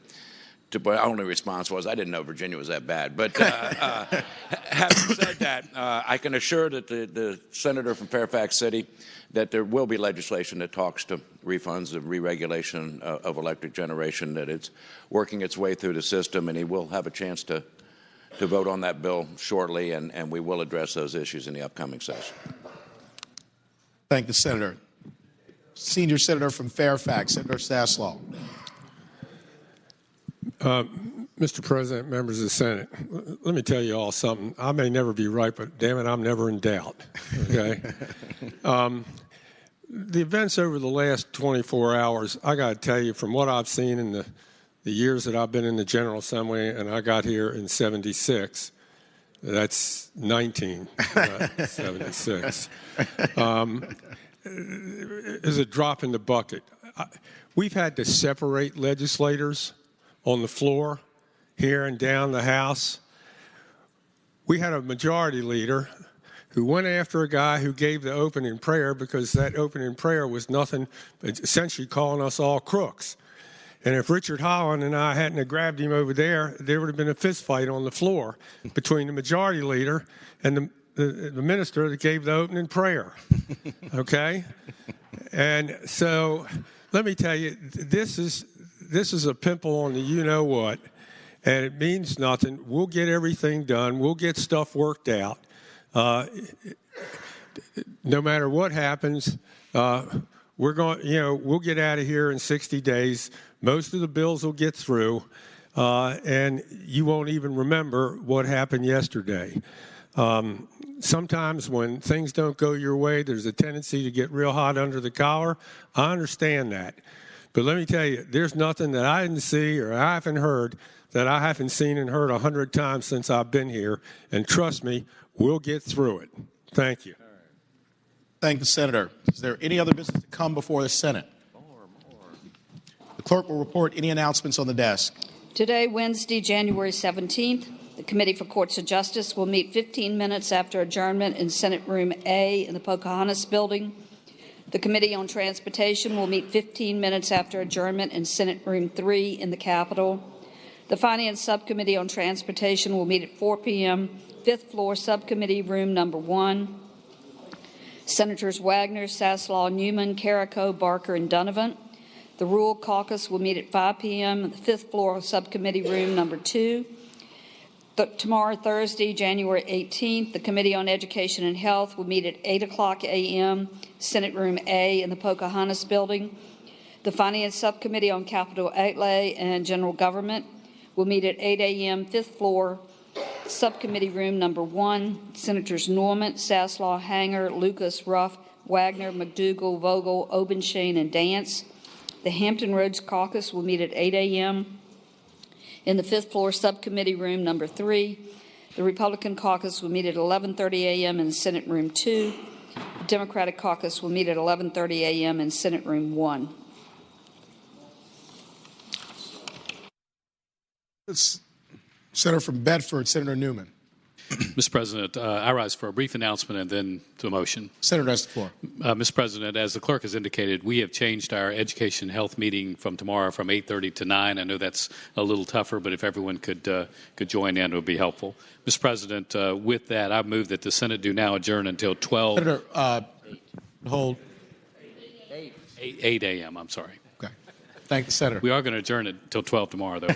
My only response was, I didn't know Virginia was that bad. But having said that, I can assure that the senator from Fairfax City that there will be legislation that talks to refunds of re-regulation of electric generation, that it's working its way through the system, and he will have a chance to vote on that bill shortly, and we will address those issues in the upcoming session. Thank the Senator. Senior Senator from Fairfax, Senator Saslaw. Mr. President, members of the Senate, let me tell you all something. I may never be right, but damn it, I'm never in doubt. Okay? The events over the last 24 hours, I got to tell you, from what I've seen in the years that I've been in the General Assembly, and I got here in 76, that's 1976, is a drop in the bucket. We've had to separate legislators on the floor here and down the House. We had a majority leader who went after a guy who gave the opening prayer because that opening prayer was nothing but essentially calling us all crooks. And if Richard Holland and I hadn't grabbed him over there would have been a fist fight on the floor between the majority leader and the minister that gave the opening prayer. Okay? And so let me tell you, this is a pimple on the you-know-what, and it means nothing. We'll get everything done. We'll get stuff worked out. No matter what happens, we'll get out of here in 60 days. Most of the bills will get through, and you won't even remember what happened yesterday. Sometimes when things don't go your way, there's a tendency to get real hot under the collar. I understand that. But let me tell you, there's nothing that I didn't see or I haven't heard that I haven't seen and heard 100 times since I've been here. And trust me, we'll get through it. Thank you. Thank the Senator. Is there any other business to come before the Senate? The clerk will report any announcements on the desk. Today, Wednesday, January 17th, the Committee for Courts of Justice will meet 15 minutes after adjournment in Senate Room A in the Pocahontas Building. The Committee on Transportation will meet 15 minutes after adjournment in Senate Room 3 in the Capitol. The Finance Subcommittee on Transportation will meet at 4 p.m., 5th floor, Subcommittee Room number 1. Senators Wagner, Saslaw, Newman, Carrico, Barker, and Donovan. The Rural Caucus will meet at 5 p.m. at the 5th floor, Subcommittee Room number 2. Tomorrow, Thursday, January 18th, the Committee on Education and Health will meet at 8 o'clock a.m., Senate Room A in the Pocahontas Building. The Finance Subcommittee on Capital Outlay and General Government will meet at 8 a.m., 5th floor, Subcommittee Room number 1. Senators Norman, Saslaw, Hanger, Lucas, Ruff, Wagner, McDougall, Vogel, Obenshane, and Dance. The Hampton Roads Caucus will meet at 8 a.m. in the 5th floor, Subcommittee Room number 3. The Republican Caucus will meet at 11:30 a.m. in Senate Room 2. The Democratic Caucus will meet at 11:30 a.m. in Senate Room 1. Senator from Bedford, Senator Newman. Mr. President, I rise for a brief announcement and then to a motion. Senator has the floor. Mr. President, as the clerk has indicated, we have changed our education health meeting from tomorrow from 8:30 to 9. I know that's a little tougher, but if everyone could join in, it would be helpful. Mr. President, with that, I move that the Senate do now adjourn until 12. Senator, hold. 8 a.m. I'm sorry. Okay. Thank the Senator. We are going to adjourn it until 12 tomorrow, though.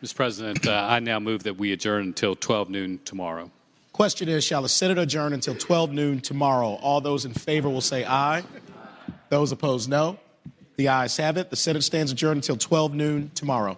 Mr. President, I now move that we adjourn until 12 noon tomorrow. Question is, shall the Senate adjourn until 12 noon tomorrow? All those in favor will say aye. Those opposed, no. The ayes have it. The Senate stands adjourned until 12 noon tomorrow.